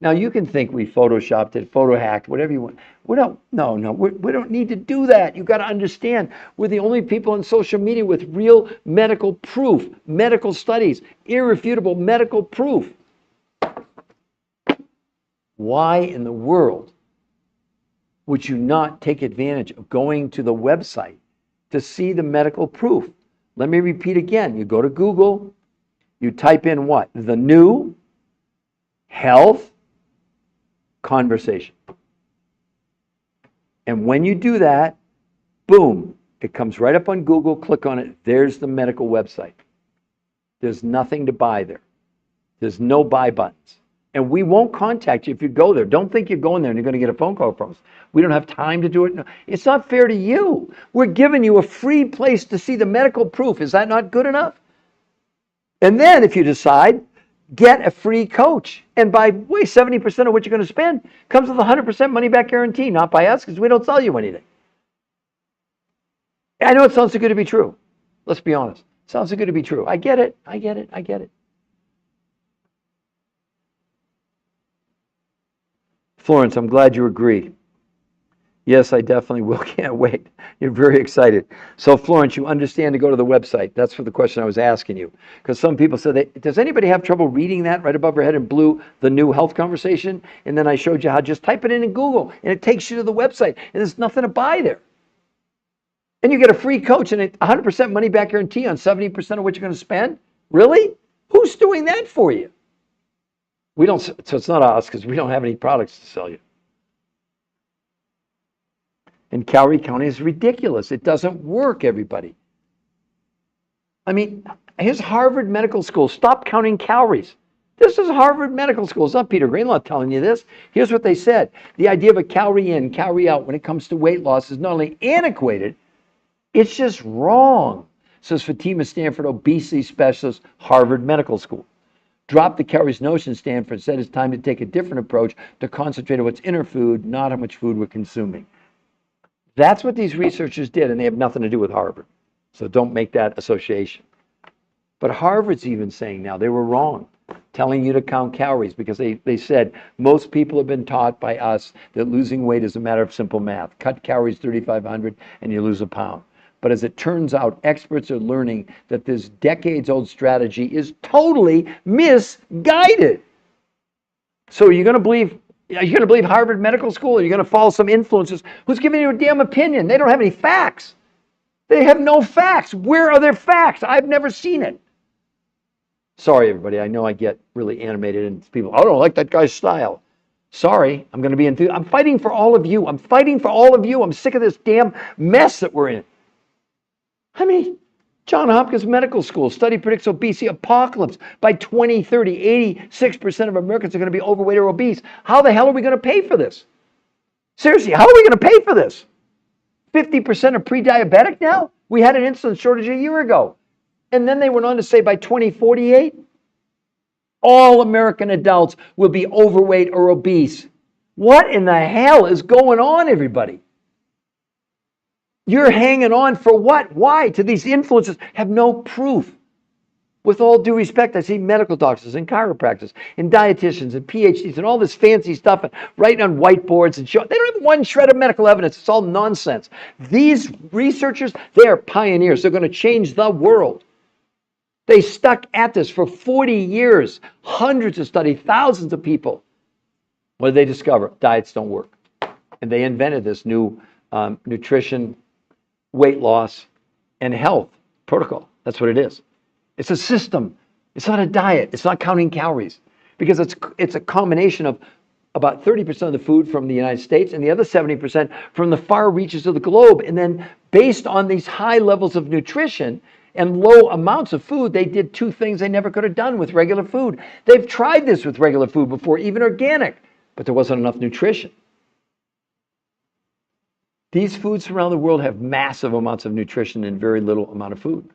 Now, you can think we photoshopped it, photo hacked, whatever you want. We don't need to do that. You've got to understand, we're the only people on social media with real medical proof, medical studies, irrefutable medical proof. Why in the world would you not take advantage of going to the website to see the medical proof? Let me repeat again. You go to Google, you type in what? The new health conversation. And when you do that, boom, it comes right up on Google, click on it, there's the medical website. There's nothing to buy there. There's no buy buttons. And we won't contact you if you go there. Don't think you're going there and you're going to get a phone call from us. We don't have time to do it. No, it's not fair to you. We're giving you a free place to see the medical proof. Is that not good enough? And then if you decide, get a free coach. And by the way, 70% of what you're going to spend comes with a 100% money back guarantee, not by us, because we don't sell you anything. I know it sounds too good to be true. Let's be honest. It sounds too good to be true. I get it. I get it. I get it. Florence, I'm glad you agree. Yes, I definitely will. Can't wait. You're very excited. So, Florence, you understand to go to the website. That's for the question I was asking you. Because some people said, does anybody have trouble reading that right above her head in blue, the new health conversation? And then I showed you how just type it in Google, and it takes you to the website, and there's nothing to buy there. And you get a free coach and a 100% money back guarantee on 70% of what you're going to spend? Really? Who's doing that for you? We don't. So it's not us, because we don't have any products to sell you. And calorie counting is ridiculous. It doesn't work, everybody. I mean, here's Harvard Medical School. Stop counting calories. This is Harvard Medical School. It's not Peter Greenlaw telling you this. Here's what they said. The idea of a calorie in, calorie out when it comes to weight loss is not only antiquated, it's just wrong, says Fatima Stanford, obesity specialist, Harvard Medical School. Drop the calories notion, Stanford said it's time to take a different approach to concentrate on what's in our food, not how much food we're consuming. That's what these researchers did, and they have nothing to do with Harvard. So don't make that association. But Harvard's even saying now they were wrong, telling you to count calories, because they said most people have been taught by us that losing weight is a matter of simple math. Cut calories 3,500 and you lose a pound. But as it turns out, experts are learning that this decades-old strategy is totally misguided. So you're going to believe Harvard Medical School, or you're going to follow some influencers who's giving you a damn opinion? They don't have any facts. They have no facts. Where are their facts? I've never seen it. Sorry, everybody. I know I get really animated and people, I don't like that guy's style. Sorry, I'm going to be enthused. I'm fighting for all of you. I'm fighting for all of you. I'm sick of this damn mess that we're in. I mean, Johns Hopkins Medical School study predicts obesity apocalypse by 2030. 86% of Americans are going to be overweight or obese. How the hell are we going to pay for this? Seriously, how are we going to pay for this? 50% are pre-diabetic now? We had an insulin shortage a year ago. And then they went on to say by 2048, all American adults will be overweight or obese. What in the hell is going on, everybody? You're hanging on for what? Why? To these influencers have no proof. With all due respect, I see medical doctors and chiropractors and dietitians and PhDs and all this fancy stuff and writing on whiteboards and show. They don't have one shred of medical evidence. It's all nonsense. These researchers, they're pioneers. They're going to change the world. They stuck at this for 40 years, hundreds of studies, thousands of people. What did they discover? Diets don't work. And they invented this new nutrition, weight loss, and health protocol. That's what it is. It's a system. It's not a diet. It's not counting calories, because it's a combination of about 30% of the food from the United States and the other 70% from the far reaches of the globe. And then based on these high levels of nutrition and low amounts of food, they did two things they never could have done with regular food. They've tried this with regular food before, even organic, but there wasn't enough nutrition. These foods around the world have massive amounts of nutrition and very little amount of food.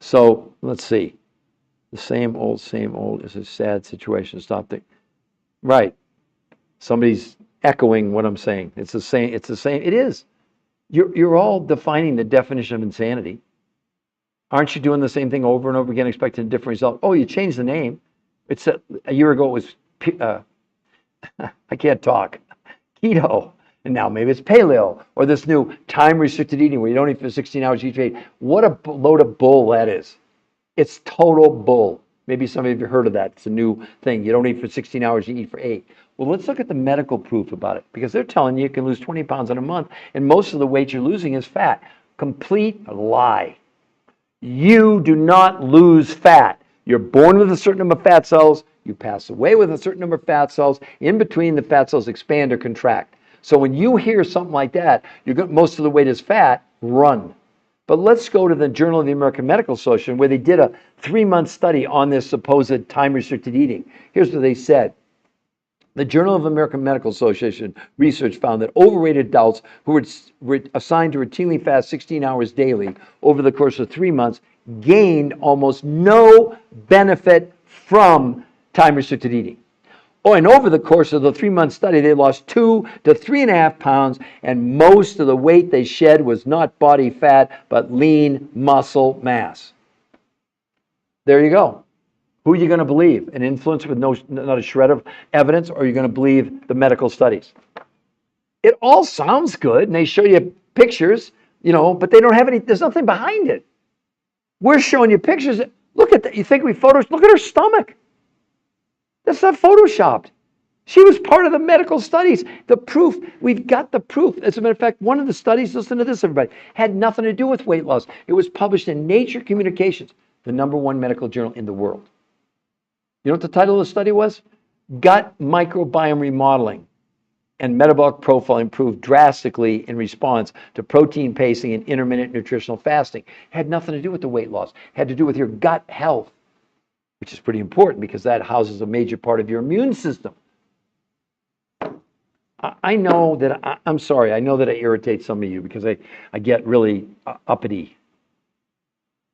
So let's see. The same old is a sad situation. Stop there. Right. Somebody's echoing what I'm saying. It's the same. It's the same. It is. You're all defining the definition of insanity. Aren't you doing the same thing over and over again, expecting a different result? Oh, you changed the name. It's a year ago. It was I can't talk. Keto. And now maybe it's paleo or this new time-restricted eating where you don't eat for 16 hours each day. What a load of bull that is. It's total bull. Maybe some of you have heard of that. It's a new thing. You don't eat for 16 hours, you eat for 8. Well, let's look at the medical proof about it, because they're telling you can lose 20 pounds in a month, and most of the weight you're losing is fat. Complete lie. You do not lose fat. You're born with a certain number of fat cells. You pass away with a certain number of fat cells. In between, the fat cells expand or contract. So when you hear something like that, most of the weight is fat, run. But let's go to the Journal of the American Medical Association, where they did a 3-month study on this supposed time-restricted eating. Here's what they said. The Journal of the American Medical Association research found that overweight adults who were assigned to routinely fast 16 hours daily over the course of 3 months gained almost no benefit from time-restricted eating. Oh, and over the course of the 3-month study, they lost 2 to 3.5 pounds, and most of the weight they shed was not body fat, but lean muscle mass. There you go. Who are you going to believe? An influencer with not a shred of evidence, or are you going to believe the medical studies? It all sounds good, and they show you pictures, but they don't have any, there's nothing behind it. We're showing you pictures. Look at that. You think look at her stomach. That's not photoshopped. She was part of the medical studies. The proof, we've got the proof. As a matter of fact, one of the studies, listen to this, everybody, had nothing to do with weight loss. It was published in Nature Communications, the #1 medical journal in the world. You know what the title of the study was? Gut microbiome remodeling and metabolic profile improved drastically in response to protein pacing and intermittent nutritional fasting. Had nothing to do with the weight loss. Had to do with your gut health, which is pretty important because that houses a major part of your immune system. I know that, I'm sorry, I know that I irritate some of you because I get really uppity.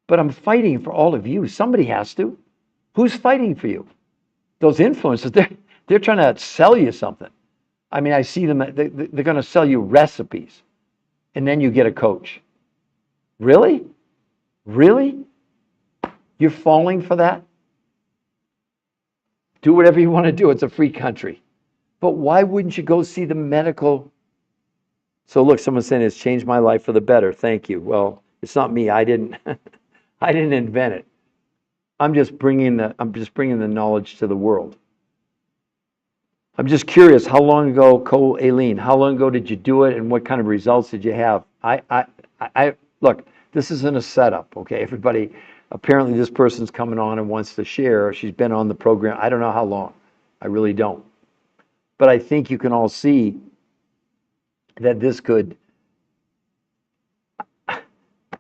But I'm fighting for all of you. Somebody has to. Who's fighting for you? Those influencers, they're trying to sell you something. I mean, I see them, they're going to sell you recipes, and then you get a coach. Really? Really? You're falling for that? Do whatever you want to do. It's a free country. But why wouldn't you go see the medical? So look, someone's saying it's changed my life for the better. Thank you. Well, it's not me. I didn't invent it. I'm just bringing the knowledge to the world. I'm just curious, how long ago, Aileen, how long ago did you do it and what kind of results did you have? Look, this isn't a setup, okay? Everybody, apparently this person's coming on and wants to share. She's been on the program. I don't know how long. I really don't. But I think you can all see that this could,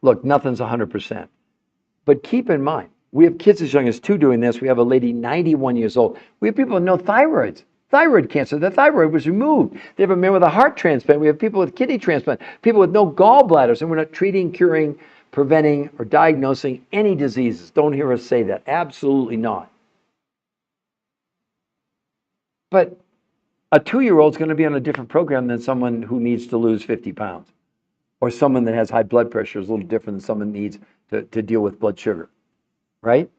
look, nothing's 100%. But keep in mind, we have kids as young as 2 doing this. We have a lady 91 years old. We have people with no thyroid cancer. Their thyroid was removed. They have a man with a heart transplant. We have people with kidney transplant, people with no gallbladders, and we're not treating, curing, preventing, or diagnosing any diseases. Don't hear us say that. Absolutely not. But a 2-year-old's going to be on a different program than someone who needs to lose 50 pounds. Or someone that has high blood pressure is a little different than someone that needs to deal with blood sugar. Right?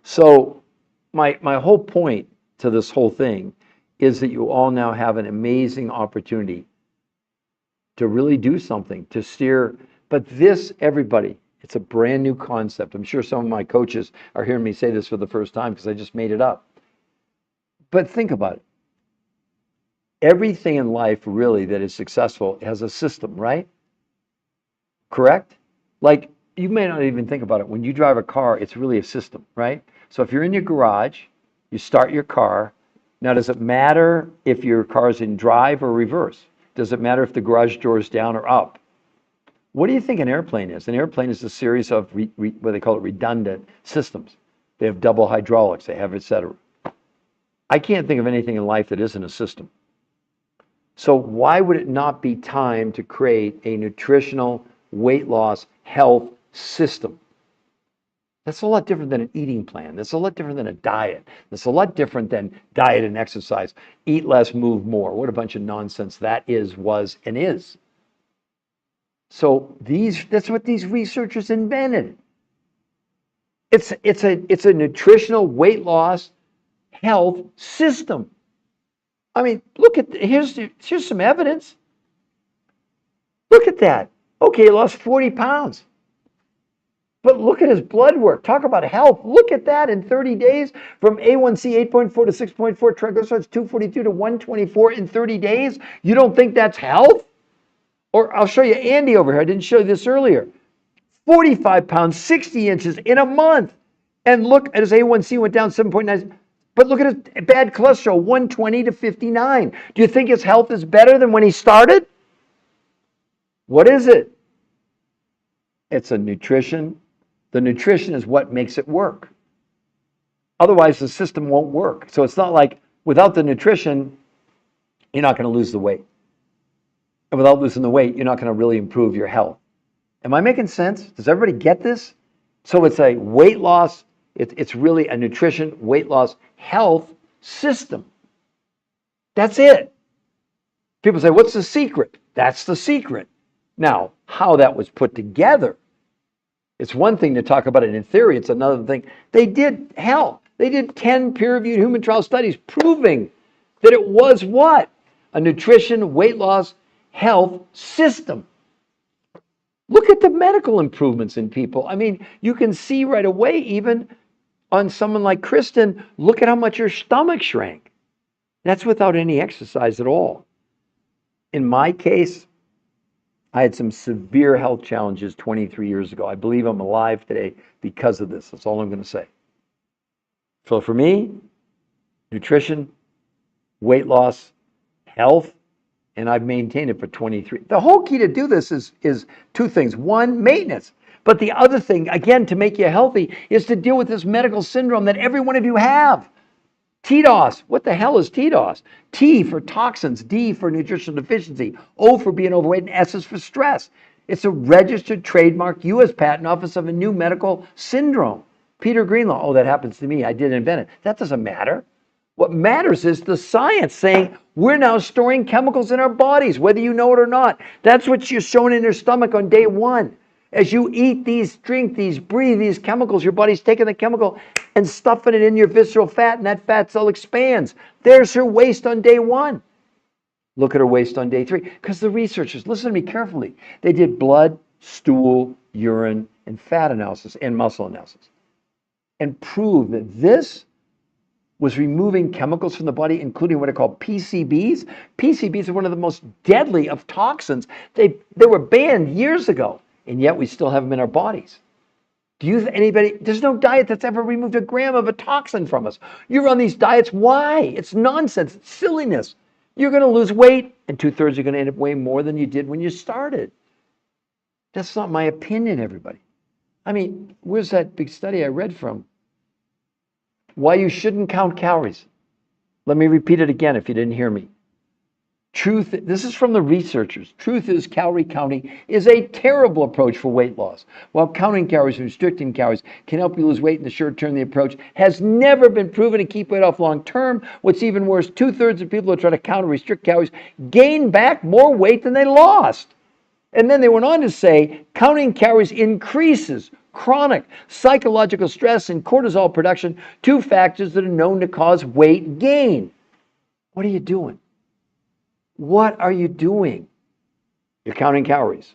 So my whole point to this whole thing is that you all now have an amazing opportunity to really do something, to steer. But this, everybody, it's a brand new concept. I'm sure some of my coaches are hearing me say this for the first time because I just made it up. But think about it. Everything in life really that is successful has a system, right? Correct? Like, you may not even think about it. When you drive a car, it's really a system, right? So if you're in your garage You start your car. Now, does it matter if your car's in drive or reverse? Does it matter if the garage door is down or up? What do you think an airplane is? An airplane is a series of what they call it redundant systems. They have double hydraulics, they have et cetera. I can't think of anything in life that isn't a system. So why would it not be time to create a nutritional weight loss health system? That's a lot different than an eating plan. That's a lot different than a diet. That's a lot different than diet and exercise. Eat less, move more. What a bunch of nonsense that is, was, and is. So that's what these researchers invented. It's a nutritional weight loss health system. I mean, look at here's some evidence. Look at that. Okay, he lost 40 pounds. But look at his blood work. Talk about health. Look at that in 30 days from A1C 8.4 to 6.4, triglycerides 242 to 124 in 30 days. You don't think that's health? Or I'll show you Andy over here. I didn't show you this earlier. 45 pounds, 60 inches in a month. And look at his A1C went down 7.9. But look at his bad cholesterol, 120 to 59. Do you think his health is better than when he started? What is it? It's a nutrition. The nutrition is what makes it work. Otherwise, the system won't work. So it's not like without the nutrition, you're not going to lose the weight. And without losing the weight, you're not going to really improve your health. Am I making sense? Does everybody get this? So it's a weight loss. It's really a nutrition, weight loss, health system. That's it. People say, what's the secret? That's the secret. Now, how that was put together, it's one thing to talk about it in theory. It's another thing. They did 10 peer-reviewed human trial studies proving that it was what? A nutrition, weight loss, health system. Look at the medical improvements in people. I mean, you can see right away, even on someone like Kristen, look at how much her stomach shrank. That's without any exercise at all. In my case, I had some severe health challenges 23 years ago. I believe I'm alive today because of this. That's all I'm going to say. So for me, nutrition, weight loss, health, and I've maintained it for 23. The whole key to do this is two things. One, maintenance. But the other thing, again, to make you healthy, is to deal with this medical syndrome that every one of you have. TDOS. What the hell is TDOS? T for toxins, D for nutritional deficiency, O for being overweight, and S is for stress. It's a registered trademark U.S. Patent Office of a new medical syndrome. Peter Greenlaw. Oh, that happens to me. I didn't invent it. That doesn't matter. What matters is the science saying we're now storing chemicals in our bodies, whether you know it or not. That's what you're showing in your stomach on day one. As you eat these, drink these, breathe these chemicals, your body's taking the chemical and stuffing it in your visceral fat, and that fat cell expands. There's her waste on day one. Look at her waste on day three. Because the researchers, listen to me carefully, they did blood, stool, urine, and fat analysis, and muscle analysis, and proved that this was removing chemicals from the body, including what are called PCBs. PCBs are one of the most deadly of toxins. They were banned years ago, and yet we still have them in our bodies. There's no diet that's ever removed a gram of a toxin from us. You're on these diets, why? It's nonsense, it's silliness. You're going to lose weight, and 2/3 are going to end up weighing more than you did when you started. That's not my opinion, everybody. I mean, where's that big study I read from? Why you shouldn't count calories. Let me repeat it again if you didn't hear me. This is from the researchers. Truth is, calorie counting is a terrible approach for weight loss. While counting calories and restricting calories can help you lose weight in the short term, the approach has never been proven to keep weight off long term. What's even worse, 2/3 of people who try to count or restrict calories gain back more weight than they lost. And then they went on to say, counting calories increases chronic psychological stress and cortisol production, two factors that are known to cause weight gain. What are you doing? What are you doing? You're counting calories.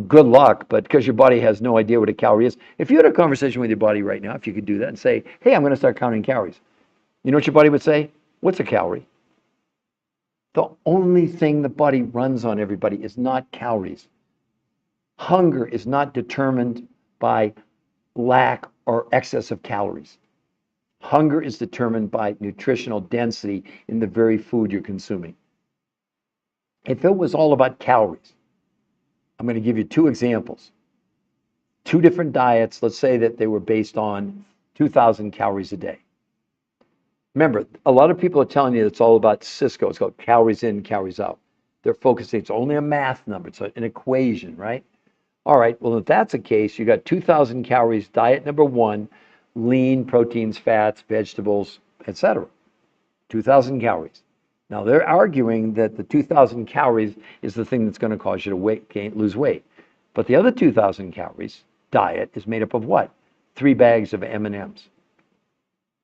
Good luck, but because your body has no idea what a calorie is. If you had a conversation with your body right now, if you could do that and say, hey, I'm going to start counting calories. You know what your body would say? What's a calorie? The only thing the body runs on, everybody, is not calories. Hunger is not determined by lack or excess of calories. Hunger is determined by nutritional density in the very food you're consuming. If it was all about calories, I'm going to give you two examples. Two different diets, let's say that they were based on 2,000 calories a day. Remember, a lot of people are telling you it's all about Cisco. It's called calories in, calories out. They're focusing, it's only a math number. It's an equation, right? All right, well, if that's the case, you got 2,000 calories, diet number one, lean, proteins, fats, vegetables, etc. 2,000 calories. Now, they're arguing that the 2,000 calories is the thing that's going to cause you to lose weight. But the other 2,000 calories diet is made up of what? 3 bags of M&Ms.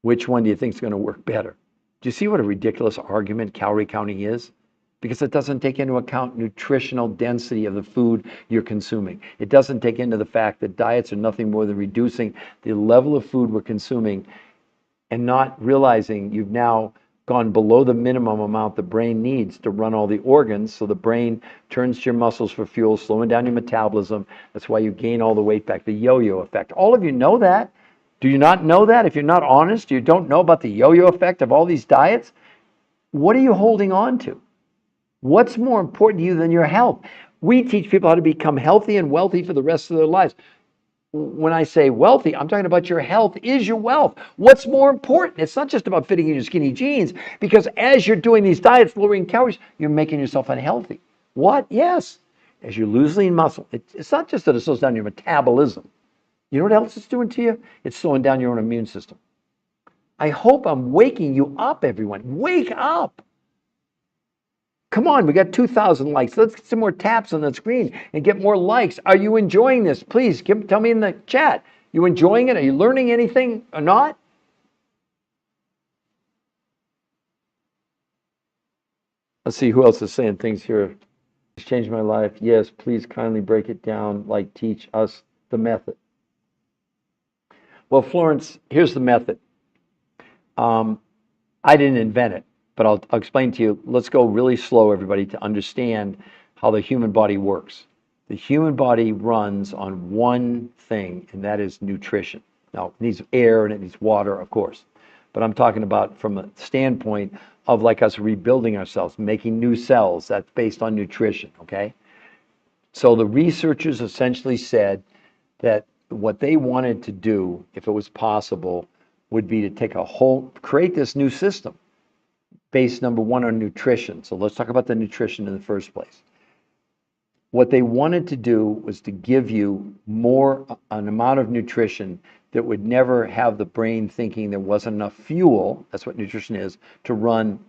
Which one do you think is going to work better? Do you see what a ridiculous argument calorie counting is? Because it doesn't take into account nutritional density of the food you're consuming. It doesn't take into the fact that diets are nothing more than reducing the level of food we're consuming and not realizing you've now gone below the minimum amount the brain needs to run all the organs. So the brain turns to your muscles for fuel, slowing down your metabolism. That's why you gain all the weight back, the yo-yo effect. All of you know that. Do you not know that? If you're not honest, you don't know about the yo-yo effect of all these diets. What are you holding on to? What's more important to you than your health? We teach people how to become healthy and wealthy for the rest of their lives. When I say wealthy, I'm talking about your health is your wealth. What's more important? It's not just about fitting in your skinny jeans, because as you're doing these diets, lowering calories, you're making yourself unhealthy. What? Yes. As you lose lean muscle, it's not just that it slows down your metabolism. You know what else it's doing to you? It's slowing down your own immune system. I hope I'm waking you up, everyone. Wake up. Come on, we got 2,000 likes. Let's get some more taps on the screen and get more likes. Are you enjoying this? Please tell me in the chat. You enjoying it? Are you learning anything or not? Let's see who else is saying things here. It's changed my life. Yes, please kindly break it down, like teach us the method. Well, Florence, here's the method. I didn't invent it, but I'll explain to you. Let's go really slow, everybody, to understand how the human body works. The human body runs on one thing, and that is nutrition. Now, it needs air and it needs water, of course. But I'm talking about from a standpoint of like us rebuilding ourselves, making new cells. That's based on nutrition, okay? So the researchers essentially said that what they wanted to do, if it was possible, would be to create this new system based, number one, on nutrition. So let's talk about the nutrition in the first place. What they wanted to do was to give you an amount of nutrition that would never have the brain thinking there wasn't enough fuel, that's what nutrition is, to run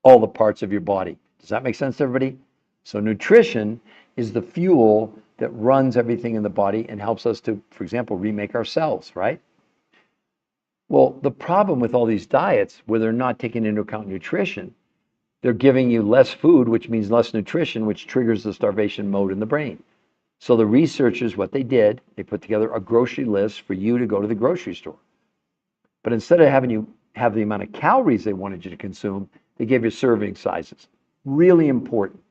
all the parts of your body. Does that make sense to everybody? So nutrition is the fuel that runs everything in the body and helps us to, for example, remake our cells, right? Well, the problem with all these diets where they're not taking into account nutrition, they're giving you less food, which means less nutrition, which triggers the starvation mode in the brain. So the researchers, what they did, they put together a grocery list for you to go to the grocery store. But instead of having you have the amount of calories they wanted you to consume, they gave you serving sizes. Really important.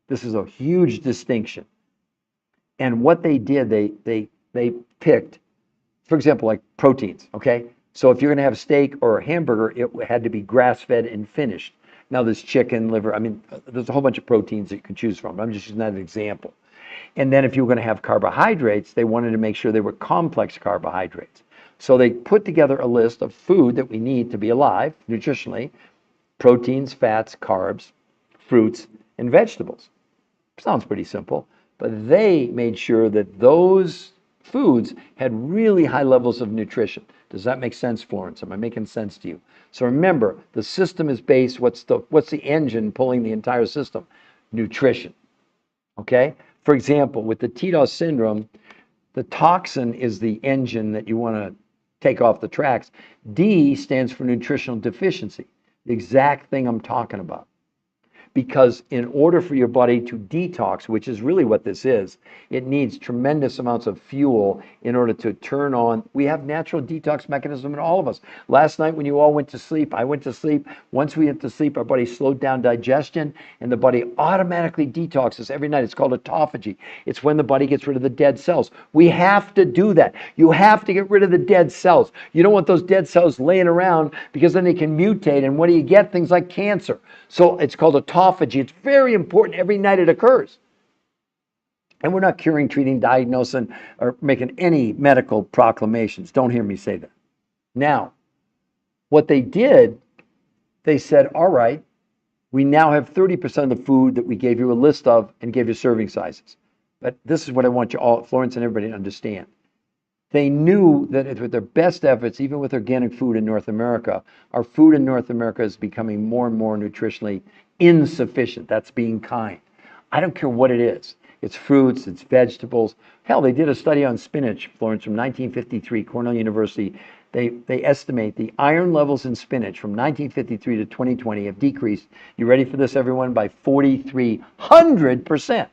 This is a huge distinction. And what they did, they picked, for example, like proteins, okay? So if you're gonna have steak or a hamburger, it had to be grass-fed and finished. Now there's chicken, liver, I mean, there's a whole bunch of proteins that you can choose from. I'm just using that as an example. And then if you were gonna have carbohydrates, they wanted to make sure they were complex carbohydrates. So they put together a list of food that we need to be alive, nutritionally: proteins, fats, carbs, fruits, and vegetables. Sounds pretty simple, but they made sure that those foods had really high levels of nutrition. Does that make sense, Florence? Am I making sense to you? So remember, the system is based, what's the engine pulling the entire system? Nutrition, okay? For example, with the TDOS syndrome, the toxin is the engine that you want to take off the tracks. D stands for nutritional deficiency, the exact thing I'm talking about. because in order for your body to detox, which is really what this is, it needs tremendous amounts of fuel in order to turn on. We have natural detox mechanism in all of us. Last night when you all went to sleep, I went to sleep. Once we went to sleep, our body slowed down digestion and the body automatically detoxes every night. It's called autophagy. It's when the body gets rid of the dead cells. We have to do that. You have to get rid of the dead cells. You don't want those dead cells laying around because then they can mutate, and what do you get? Things like cancer. So it's called autophagy. It's very important. Every night it occurs. And we're not curing, treating, diagnosing, or making any medical proclamations. Don't hear me say that. Now, what they did, they said, all right, we now have 30% of the food that we gave you a list of and gave you serving sizes. But this is what I want you all, Florence and everybody, to understand. They knew that with their best efforts, even with organic food in North America, our food in North America is becoming more and more nutritionally insufficient. That's being kind. I don't care what it is. It's fruits, it's vegetables. Hell, they did a study on spinach, Florence, from 1953, Cornell University. They estimate the iron levels in spinach from 1953 to 2020 have decreased, you ready for this, everyone, by 4,300%.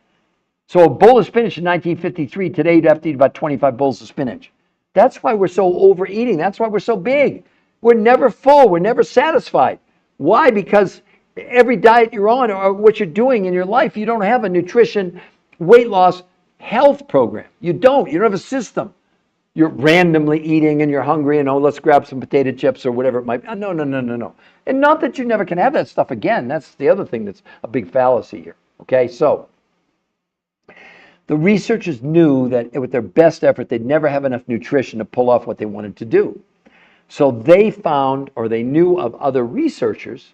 So a bowl of spinach in 1953, today you'd have to eat about 25 bowls of spinach. That's why we're so overeating. That's why we're so big. We're never full. We're never satisfied. Why? Because every diet you're on or what you're doing in your life, you don't have a nutrition, weight loss, health program. You don't. You don't have a system. You're randomly eating and you're hungry and, oh, let's grab some potato chips or whatever it might be. No, no, no, no, no. And not that you never can have that stuff again. That's the other thing that's a big fallacy here. Okay, so the researchers knew that with their best effort, they'd never have enough nutrition to pull off what they wanted to do. So they found, or they knew of other researchers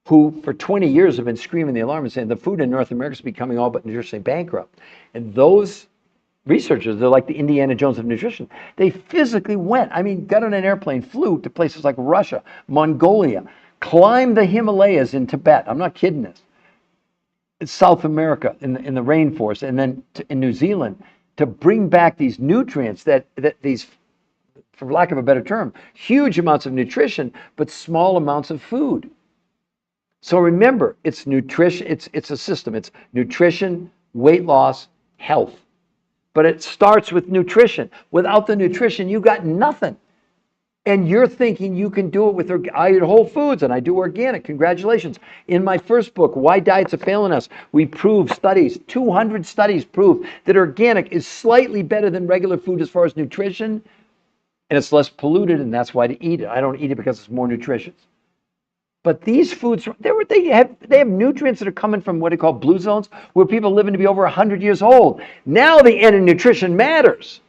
who for 20 years have been screaming the alarm and saying the food in North America is becoming all but nutritionally bankrupt. And those researchers, they're like the Indiana Jones of nutrition. They physically went, got on an airplane, flew to places like Russia, Mongolia, climbed the Himalayas in Tibet. I'm not kidding this. South America in the rainforest, and then in New Zealand, to bring back these nutrients that these, for lack of a better term, huge amounts of nutrition, but small amounts of food. So remember, it's nutrition, it's a system. It's nutrition, weight loss, health. But it starts with nutrition. Without the nutrition, you got nothing. And you're thinking you can do it with, I eat whole foods and I do organic. Congratulations. In my first book, Why Diets Are Failing Us, we prove studies, 200 studies prove that organic is slightly better than regular food as far as nutrition, and it's less polluted, and that's why to eat it. I don't eat it because it's more nutritious. But these foods, they have nutrients that are coming from what they call blue zones, where people are living to be over 100 years old. Now the end of nutrition matters.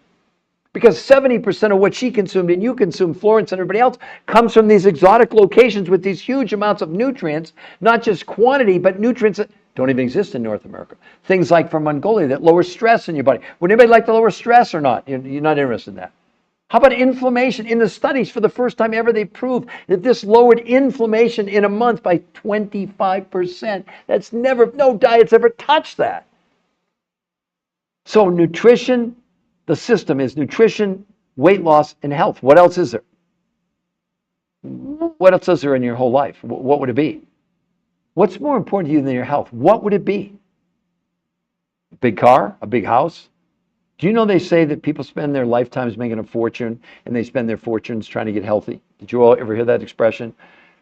Because 70% of what she consumed and you consume, Florence and everybody else, comes from these exotic locations with these huge amounts of nutrients, not just quantity, but nutrients that don't even exist in North America. Things like from Mongolia that lower stress in your body. Would anybody like to lower stress or not? You're not interested in that. How about inflammation? In the studies, for the first time ever, they proved that this lowered inflammation in a month by 25%. That's never, no diet's ever touched that. So nutrition, the system is nutrition, weight loss, and health. What else is there? What else is there in your whole life? What would it be? What's more important to you than your health? What would it be? A big car? A big house? Do you know they say that people spend their lifetimes making a fortune and they spend their fortunes trying to get healthy? Did you all ever hear that expression?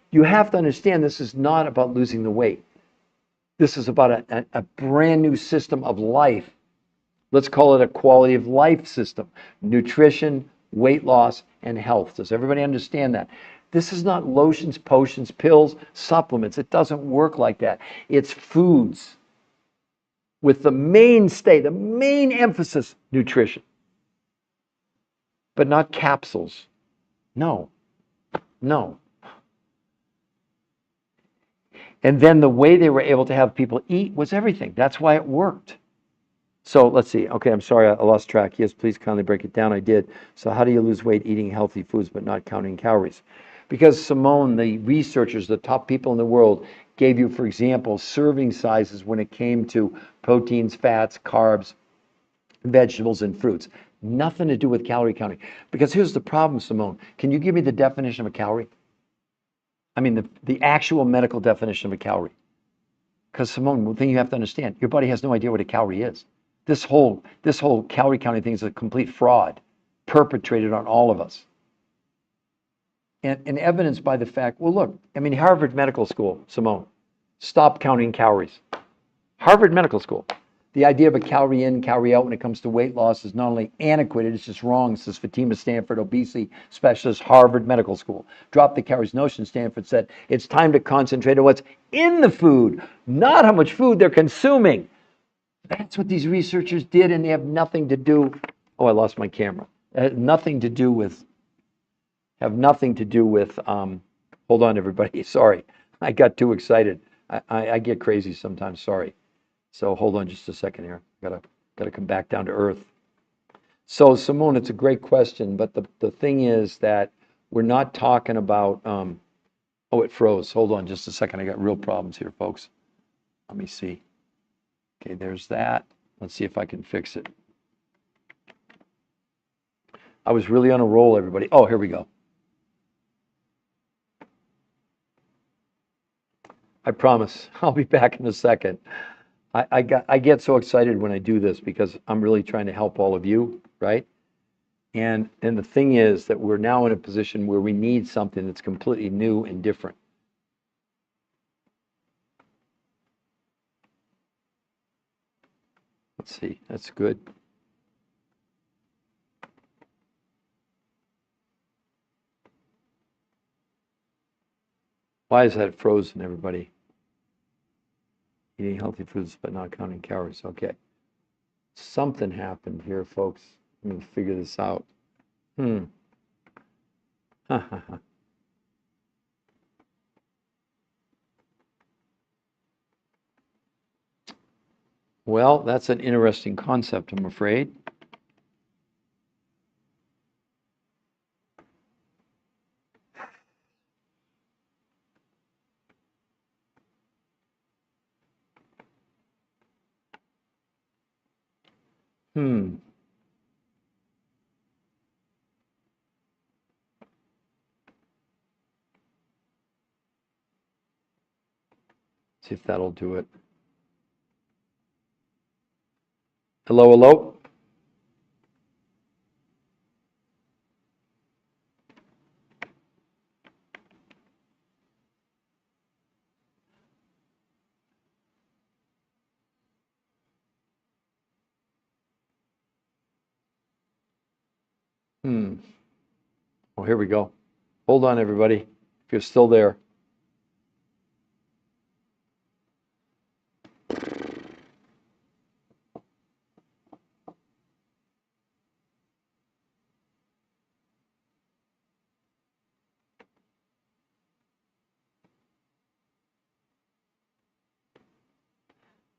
You have to understand this is not about losing the weight. This is about a brand new system of life. Let's call it a quality of life system. Nutrition, weight loss, and health. Does everybody understand that? This is not lotions, potions, pills, supplements. It doesn't work like that. It's foods with the mainstay, the main emphasis, nutrition. But not capsules. No. No. And then the way they were able to have people eat was everything. That's why it worked. So let's see. Okay, I'm sorry, I lost track. Yes, please kindly break it down. I did. So how do you lose weight eating healthy foods but not counting calories? Because Simone, the researchers, the top people in the world, gave you, for example, serving sizes when it came to proteins, fats, carbs, vegetables, and fruits. Nothing to do with calorie counting. Because here's the problem, Simone. Can you give me the definition of a calorie? I mean, the actual medical definition of a calorie. Because Simone, the thing you have to understand, your body has no idea what a calorie is. This whole calorie counting thing is a complete fraud perpetrated on all of us. And evidenced by the fact, well, look, I mean, Harvard Medical School, Simone, stop counting calories. Harvard Medical School. The idea of a calorie in, calorie out when it comes to weight loss is not only antiquated, it's just wrong. This is Fatima Stanford, obesity specialist, Harvard Medical School. Drop the calories notion, Stanford said, it's time to concentrate on what's in the food, not how much food they're consuming. That's what these researchers did, and they have nothing to do, oh, I lost my camera. Nothing to do with, hold on, everybody, sorry. I got too excited. I get crazy sometimes, sorry. So hold on just a second here. Gotta come back down to earth. So Simone, it's a great question, but the thing is that we're not talking about, oh, it froze. Hold on just a second. I got real problems here, folks. Let me see. Okay, there's that. Let's see if I can fix it. I was really on a roll, everybody. Oh, here we go. I promise I'll be back in a second. I get so excited when I do this because I'm really trying to help all of you, right? And the thing is that we're now in a position where we need something that's completely new and different. Let's see, that's good. Why is that frozen, everybody? Eating healthy foods but not counting calories. Okay. Something happened here, folks. Let me figure this out. Well, that's an interesting concept, I'm afraid. See if that'll do it. Hello, hello? Oh, here we go. Hold on, everybody, if you're still there.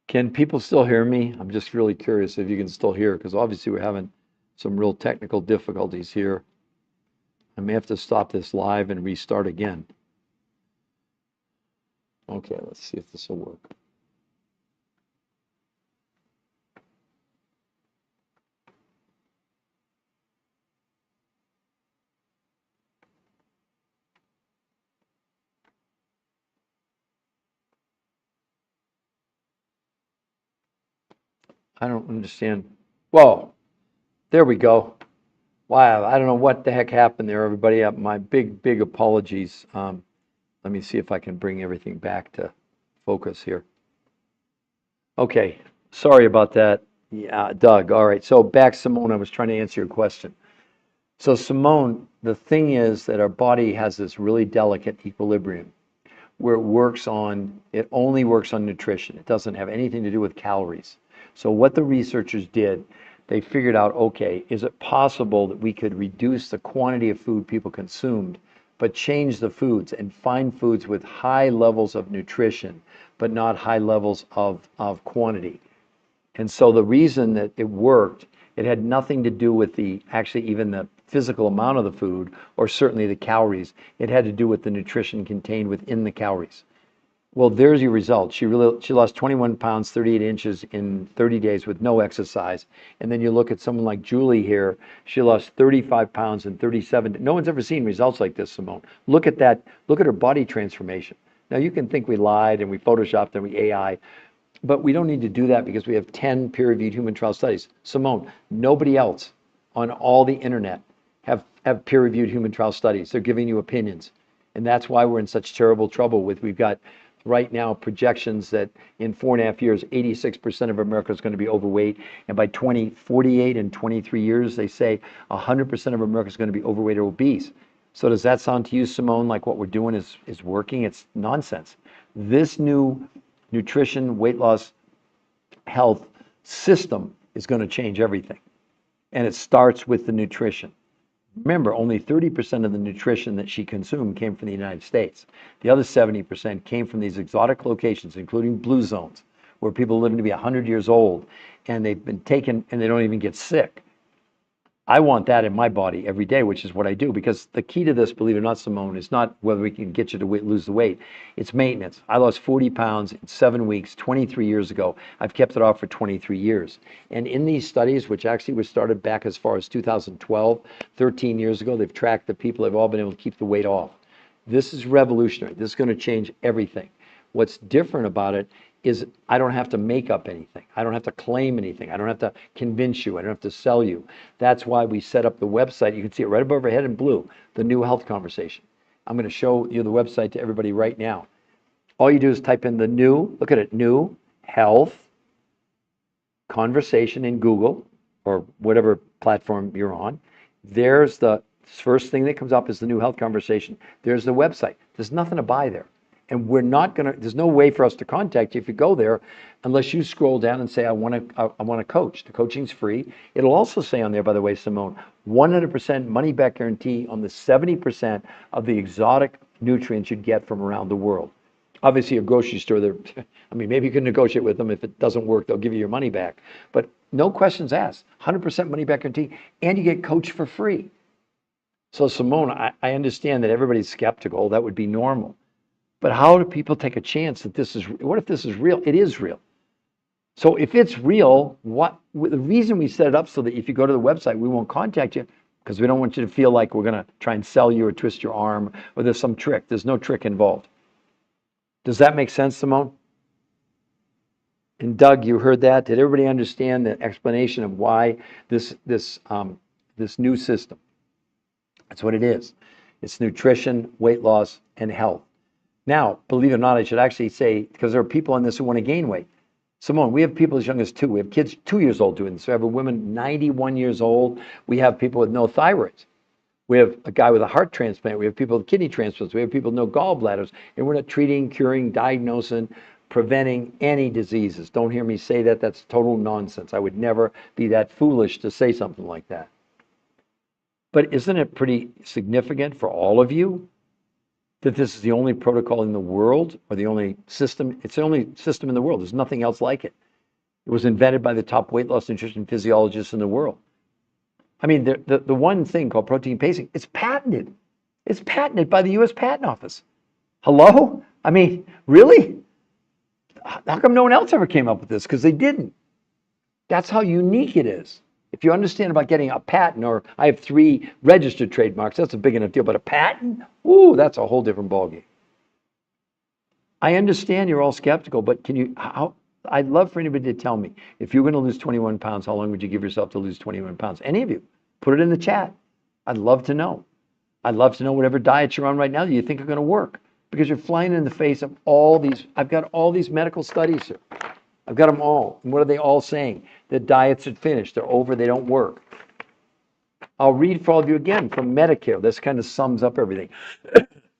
Can people still hear me? I'm just really curious if you can still hear, because obviously we're having some real technical difficulties here. I may have to stop this live and restart again. Okay, let's see if this will work. I don't understand. Whoa, there we go. Wow, I don't know what the heck happened there, everybody. My big apologies. Let me see if I can bring everything back to focus here. Okay, sorry about that. Yeah, Doug. All right, so back, Simone, I was trying to answer your question. So Simone, the thing is that our body has this really delicate equilibrium where it only works on nutrition. It doesn't have anything to do with calories. So what the researchers did, they figured out, okay, is it possible that we could reduce the quantity of food people consumed, but change the foods and find foods with high levels of nutrition, but not high levels of quantity? And so the reason that it worked, it had nothing to do with actually even the physical amount of the food, or certainly the calories. It had to do with the nutrition contained within the calories. Well, there's your result. She lost 21 pounds, 38 inches in 30 days with no exercise. And then you look at someone like Julie here, she lost 35 pounds in 37. No one's ever seen results like this, Simone. Look at that. Look at her body transformation. Now, you can think we lied and we photoshopped and we AI, but we don't need to do that because we have 10 peer-reviewed human trial studies. Simone, nobody else on all the internet have peer-reviewed human trial studies. They're giving you opinions. And that's why we're in such terrible trouble with, we've got right now projections that in 4.5 years, 86% of America is going to be overweight. And by 2048 and 23 years, they say 100% of America is going to be overweight or obese. So does that sound to you, Simone, like what we're doing is working? It's nonsense. This new nutrition, weight loss, health system is going to change everything. And it starts with the nutrition. Remember, only 30% of the nutrition that she consumed came from the United States. The other 70% came from these exotic locations, including blue zones, where people live to be 100 years old, and they've been taken and they don't even get sick. I want that in my body every day, which is what I do, because the key to this, believe it or not, Simone, is not whether we can get you to lose the weight. It's maintenance. I lost 40 pounds in 7 weeks, 23 years ago. I've kept it off for 23 years. And in these studies, which actually were started back as far as 2012, 13 years ago, they've tracked the people. They've all been able to keep the weight off. This is revolutionary. This is going to change everything. What's different about it is I don't have to make up anything. I don't have to claim anything. I don't have to convince you. I don't have to sell you. That's why we set up the website. You can see it right above our head in blue, the New Health Conversation. I'm going to show you the website to everybody right now. All you do is type in the new, look at it, New Health Conversation in Google or whatever platform you're on. There's the first thing that comes up is the New Health Conversation. There's the website. There's nothing to buy there. And we're not going to, there's no way for us to contact you if you go there unless you scroll down and say, I want to coach. The coaching's free. It'll also say on there, by the way, Simone, 100% money back guarantee on the 70% of the exotic nutrients you get from around the world. Obviously, a grocery store, I mean, maybe you can negotiate with them. If it doesn't work, they'll give you your money back. But no questions asked. 100% money back guarantee, and you get coached for free. So, Simone, I understand that everybody's skeptical. That would be normal. But how do people take a chance that this is, what if this is real? It is real. So if it's real, the reason we set it up so that if you go to the website, we won't contact you because we don't want you to feel like we're going to try and sell you or twist your arm or there's some trick. There's no trick involved. Does that make sense, Simone? And Doug, you heard that? Did everybody understand the explanation of why this new system? That's what it is. It's nutrition, weight loss, and health. Now, believe it or not, I should actually say, because there are people in this who want to gain weight. Simone, we have people as young as 2. We have kids 2 years old doing this. We have a woman 91 years old. We have people with no thyroids. We have a guy with a heart transplant. We have people with kidney transplants. We have people with no gallbladders. And we're not treating, curing, diagnosing, preventing any diseases. Don't hear me say that. That's total nonsense. I would never be that foolish to say something like that. But isn't it pretty significant for all of you that this is the only protocol in the world, or the only system? It's the only system in the world. There's nothing else like it. It was invented by the top weight loss nutrition physiologists in the world. I mean, the one thing called protein pacing, it's patented. It's patented by the U.S. Patent Office. Hello? I mean, really? How come no one else ever came up with this? Because they didn't. That's how unique it is. If you understand about getting a patent, or I have 3 registered trademarks, that's a big enough deal. But a patent, ooh, that's a whole different ballgame. I understand you're all skeptical, but I'd love for anybody to tell me, if you're going to lose 21 pounds, how long would you give yourself to lose 21 pounds? Any of you, put it in the chat. I'd love to know. I'd love to know whatever diet you're on right now that you think are going to work, because you're flying in the face of all these. I've got all these medical studies here. I've got them all. And what are they all saying? The diets are finished. They're over. They don't work. I'll read for all of you again from Medicare. This kind of sums up everything.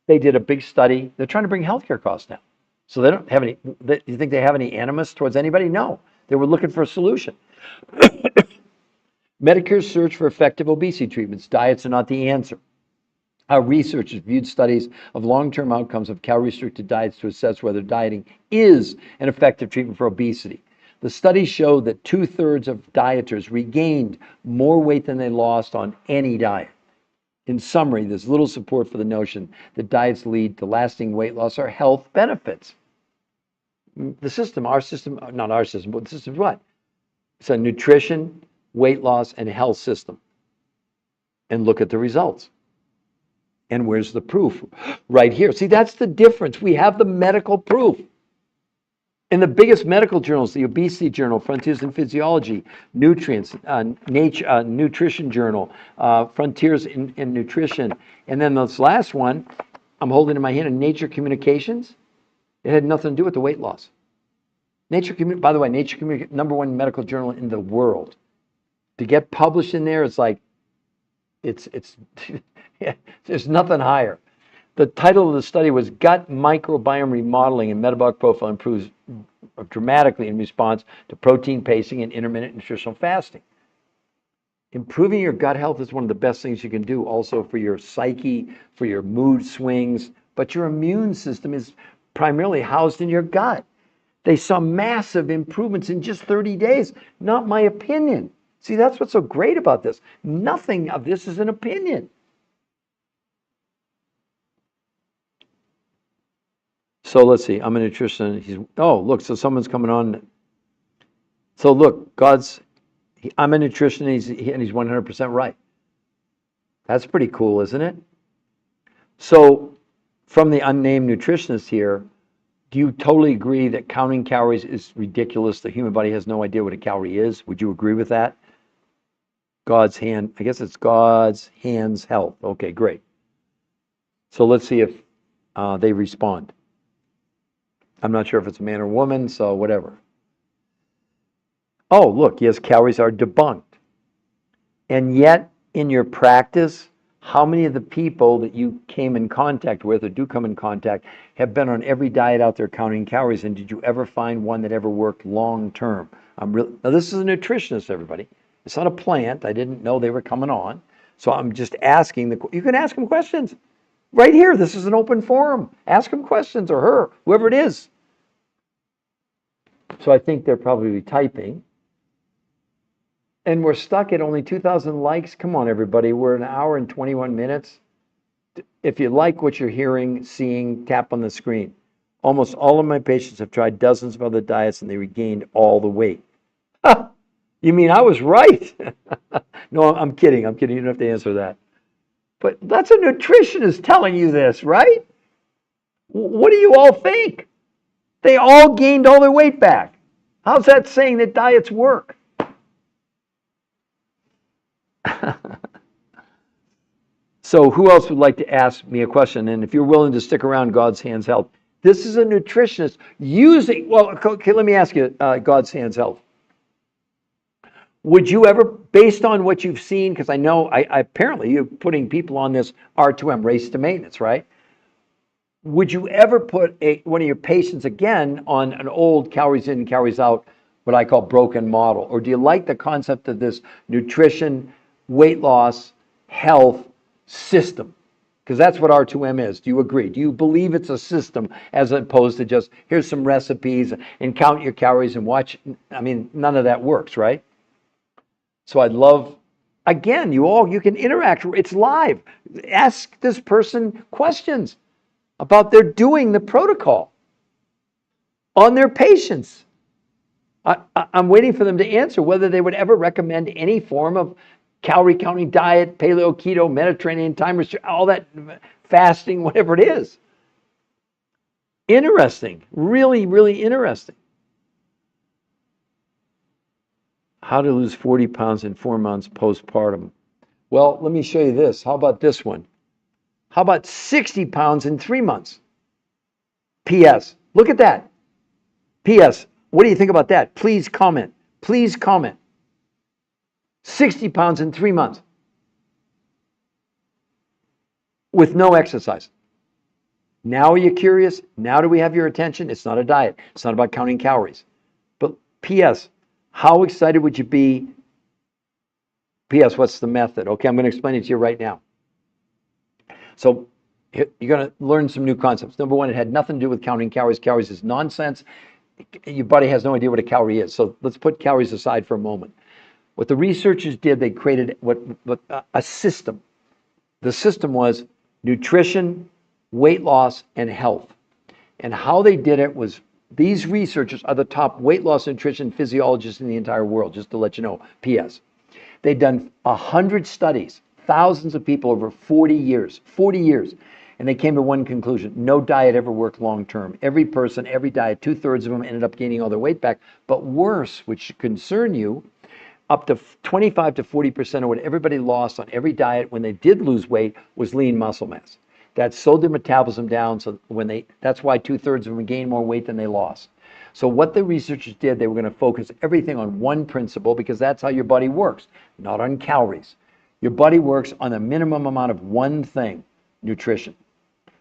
They did a big study. They're trying to bring healthcare costs down. So they don't have any, you think they have any animus towards anybody? No. They were looking for a solution. Medicare's search for effective obesity treatments. Diets are not the answer. Our researchers viewed studies of long-term outcomes of calorie-restricted diets to assess whether dieting is an effective treatment for obesity. The studies showed that 2/3 of dieters regained more weight than they lost on any diet. In summary, there's little support for the notion that diets lead to lasting weight loss or health benefits. The system, our system, not our system, but the system is what? It's a nutrition, weight loss, and health system. And look at the results. And where's the proof? Right here. See, that's the difference. We have the medical proof. In the biggest medical journals, the Obesity Journal, Frontiers in Physiology, Nutrients, Nature, Nutrition Journal, Frontiers in Nutrition, and then this last one, I'm holding in my hand, in Nature Communications. It had nothing to do with the weight loss. By the way, Nature #1 medical journal in the world. To get published in there, it's like, it's there's nothing higher. The title of the study was Gut Microbiome Remodeling and Metabolic Profile Improves Dramatically in Response to Protein Pacing and Intermittent Nutritional Fasting. Improving your gut health is one of the best things you can do, also for your psyche, for your mood swings, but your immune system is primarily housed in your gut. They saw massive improvements in just 30 days. Not my opinion. See, that's what's so great about this. Nothing of this is an opinion. So let's see, I'm a nutritionist. Oh, look, so someone's coming on. So look, I'm a nutritionist, and he's 100% right. That's pretty cool, isn't it? So from the unnamed nutritionist here, do you totally agree that counting calories is ridiculous? The human body has no idea what a calorie is. Would you agree with that? God's hand, I guess it's God's hands health. Okay, great. So let's see if they respond. I'm not sure if it's a man or woman, so whatever. Oh, look, yes, calories are debunked. And yet, in your practice, how many of the people that you came in contact with or do come in contact have been on every diet out there counting calories? And did you ever find one that ever worked long term? Now, this is a nutritionist, everybody. It's not a plant. I didn't know they were coming on. So I'm just asking. You can ask them questions. Right here, this is an open forum. Ask them questions, or her, whoever it is. So I think they're probably typing. And we're stuck at only 2,000 likes. Come on, everybody. We're an hour and 21 minutes. If you like what you're hearing, seeing, tap on the screen. Almost all of my patients have tried dozens of other diets and they regained all the weight. You mean I was right? No, I'm kidding. I'm kidding. You don't have to answer that. But that's a nutritionist telling you this, right? What do you all think? They all gained all their weight back. How's that saying that diets work? So who else would like to ask me a question? And if you're willing to stick around, God's hands help. This is a nutritionist using, well, okay, let me ask you, God's hands help. Would you ever, based on what you've seen, because I know apparently you're putting people on this R2M, race to maintenance, right? Would you ever put one of your patients again on an old calories in, calories out, what I call broken model? Or do you like the concept of this nutrition, weight loss, health system? Because that's what R2M is. Do you agree? Do you believe it's a system as opposed to just here's some recipes and count your calories and watch? I mean, none of that works, right? So I'd love, again, you can interact. It's live. Ask this person questions about their doing the protocol on their patients. I'm waiting for them to answer whether they would ever recommend any form of calorie counting diet, paleo, keto, Mediterranean, time restriction, all that fasting, whatever it is. Interesting. Really, really interesting. How to lose 40 pounds in 4 months postpartum. Well, let me show you this. How about this one? How about 60 pounds in 3 months? P.S. Look at that. P.S. What do you think about that? Please comment. Please comment. 60 pounds in 3 months with no exercise. Now are you curious? Now do we have your attention? It's not a diet. It's not about counting calories. But P.S. How excited would you be? P.S. What's the method? Okay, I'm going to explain it to you right now. So you're going to learn some new concepts. Number one, it had nothing to do with counting calories. Calories is nonsense. Your body has no idea what a calorie is. So let's put calories aside for a moment. What the researchers did, they created a system. The system was nutrition, weight loss, and health. And how they did it was, these researchers are the top weight loss nutrition physiologists in the entire world, just to let you know, P.S. They've done 100 studies, thousands of people over 40 years, 40 years. And they came to one conclusion: no diet ever worked long term. Every person, every diet, 2/3 of them ended up gaining all their weight back. But worse, which should concern you, up to 25 to 40% of what everybody lost on every diet when they did lose weight was lean muscle mass. That slowed their metabolism down. So that's why 2/3 of them gained more weight than they lost. So what the researchers did, they were going to focus everything on one principle, because that's how your body works, not on calories. Your body works on the minimum amount of one thing: nutrition.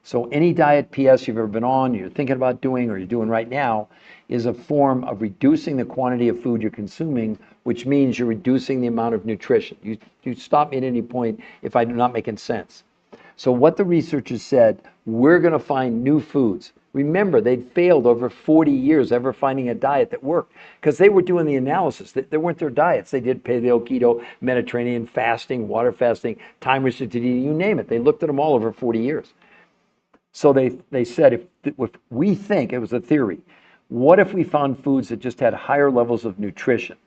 So any diet, PS, you've ever been on, you're thinking about doing, or you're doing right now, is a form of reducing the quantity of food you're consuming, which means you're reducing the amount of nutrition. You stop me at any point if I'm not making sense. So what the researchers said, we're going to find new foods. Remember, they'd failed over 40 years ever finding a diet that worked, because they were doing the analysis. They weren't their diets. They did paleo, keto, Mediterranean, fasting, water fasting, time restricted eating, you name it. They looked at them all over 40 years. So they said, if we think, it was a theory, what if we found foods that just had higher levels of nutrition?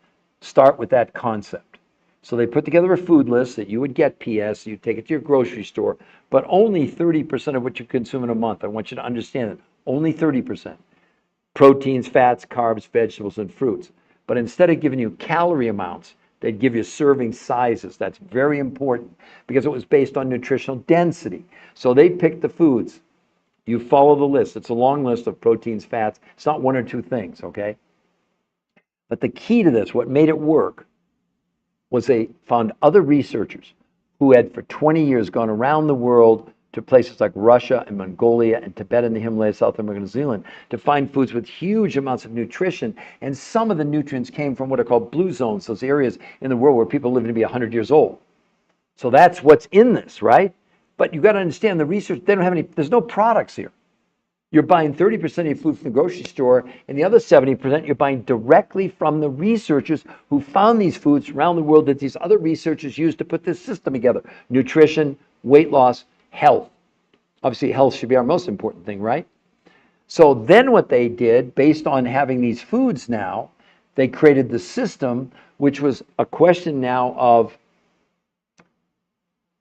Start with that concept. So they put together a food list that you would get, PS, you'd take it to your grocery store, but only 30% of what you consume in a month. I want you to understand it. Only 30%. Proteins, fats, carbs, vegetables, and fruits. But instead of giving you calorie amounts, they'd give you serving sizes. That's very important, because it was based on nutritional density. So they picked the foods. You follow the list. It's a long list of proteins, fats. It's not one or two things, okay? But the key to this, what made it work, was they found other researchers who had for 20 years gone around the world to places like Russia and Mongolia and Tibet and the Himalayas, South America, New Zealand, to find foods with huge amounts of nutrition. And some of the nutrients came from what are called blue zones, those areas in the world where people live to be 100 years old. So that's what's in this, right? But you got to understand, the research, they don't have any, there's no products here. You're buying 30% of your food from the grocery store, and the other 70% you're buying directly from the researchers who found these foods around the world that these other researchers used to put this system together: nutrition, weight loss, health. Obviously, health should be our most important thing, right? So then what they did, based on having these foods now, they created the system, which was a question now of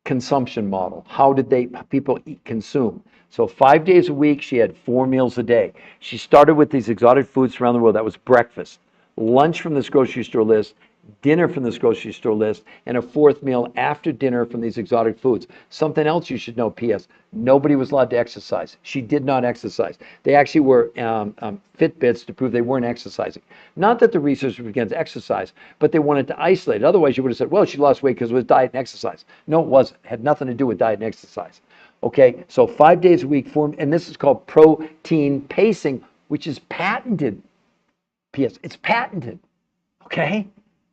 consumption model. How did people consume? So 5 days a week, she had 4 meals a day. She started with these exotic foods around the world. That was breakfast, lunch from this grocery store list, dinner from this grocery store list, and a fourth meal after dinner from these exotic foods. Something else you should know, PS, nobody was allowed to exercise. She did not exercise. They actually were Fitbits to prove they weren't exercising. Not that the research was against exercise, but they wanted to isolate it. Otherwise, you would have said, well, she lost weight because it was diet and exercise. No, it wasn't. It had nothing to do with diet and exercise. Okay, so 5 days a week, and this is called protein pacing, which is patented. PS, it's patented. Okay?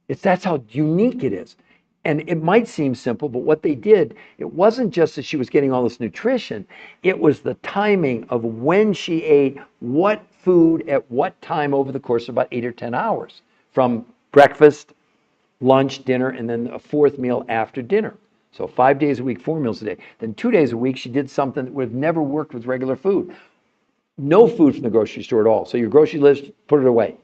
That's how unique it is. And it might seem simple, but what they did, it wasn't just that she was getting all this nutrition, it was the timing of when she ate what food at what time over the course of about 8 or 10 hours, from breakfast, lunch, dinner, and then a fourth meal after dinner. So 5 days a week, 4 meals a day. Then 2 days a week, she did something that would have never worked with regular food. No food from the grocery store at all. So your grocery list, put it away.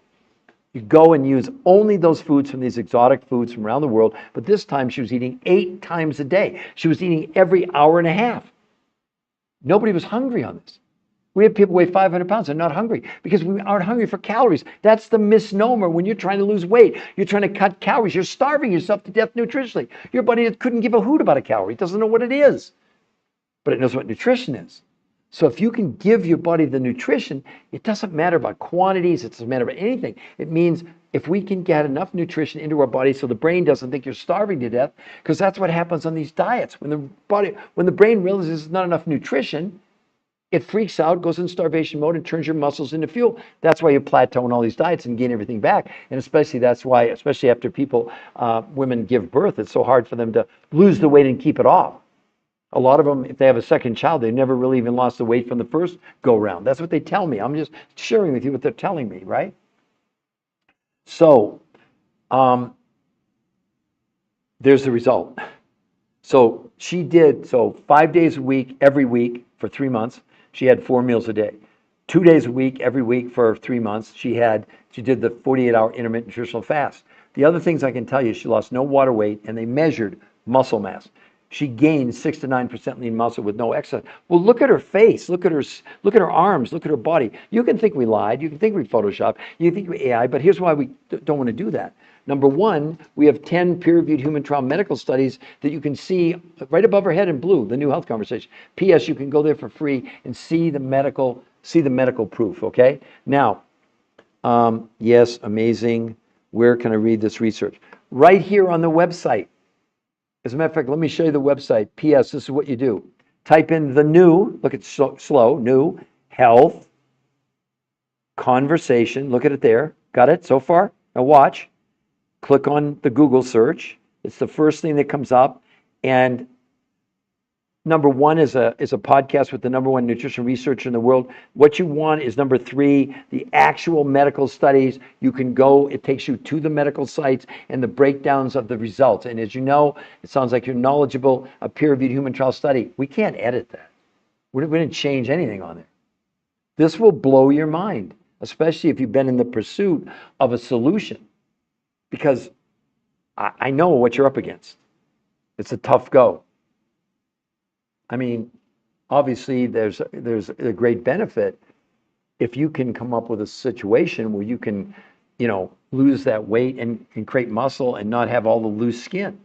You go and use only those foods from these exotic foods from around the world, but this time she was eating 8 times a day. She was eating every hour and a half. Nobody was hungry on this. We have people weigh 500 pounds and not hungry because we aren't hungry for calories. That's the misnomer. When you're trying to lose weight, you're trying to cut calories, you're starving yourself to death nutritionally. Your body couldn't give a hoot about a calorie. It doesn't know what it is, but it knows what nutrition is. So if you can give your body the nutrition, it doesn't matter about quantities, it doesn't matter about anything. It means if we can get enough nutrition into our body so the brain doesn't think you're starving to death, because that's what happens on these diets. When the brain realizes there's not enough nutrition, it freaks out, goes in starvation mode, and turns your muscles into fuel. That's why you plateau on all these diets and gain everything back. And especially that's why, especially after women give birth, it's so hard for them to lose the weight and keep it off. A lot of them, if they have a second child, they never really even lost the weight from the first go-round. That's what they tell me. I'm just sharing with you what they're telling me, right? So, there's the result. So she did, 5 days a week, every week for 3 months. She had 4 meals a day. 2 days a week, every week for 3 months. She did the 48-hour intermittent nutritional fast. The other things I can tell you, she lost no water weight, and they measured muscle mass. She gained 6 to 9% lean muscle with no exercise. Well, look at her face, look at her arms, look at her body. You can think we lied, you can think we photoshopped, you can think we AI, but here's why we don't want to do that. Number one, we have 10 peer-reviewed human trial medical studies that you can see right above her head in blue, the New Health Conversation. P.S. You can go there for free and see the medical proof, okay? Now, yes, amazing. Where can I read this research? Right here on the website. As a matter of fact, let me show you the website. P.S. This is what you do. Type in the new, look, it's slow, new, health, conversation. Look at it there. Got it so far? Now watch. Click on the Google search. It's the first thing that comes up. And number one is a podcast with the number one nutrition researcher in the world. What you want is number three, the actual medical studies. You can go, it takes you to the medical sites and the breakdowns of the results. And as you know, it sounds like you're knowledgeable, a peer-reviewed human trial study. We can't edit that. We didn't change anything on there. This will blow your mind, especially if you've been in the pursuit of a solution. Because I know what you're up against. It's a tough go. I mean, obviously, there's a great benefit if you can come up with a situation where you can, lose that weight and create muscle and not have all the loose skin.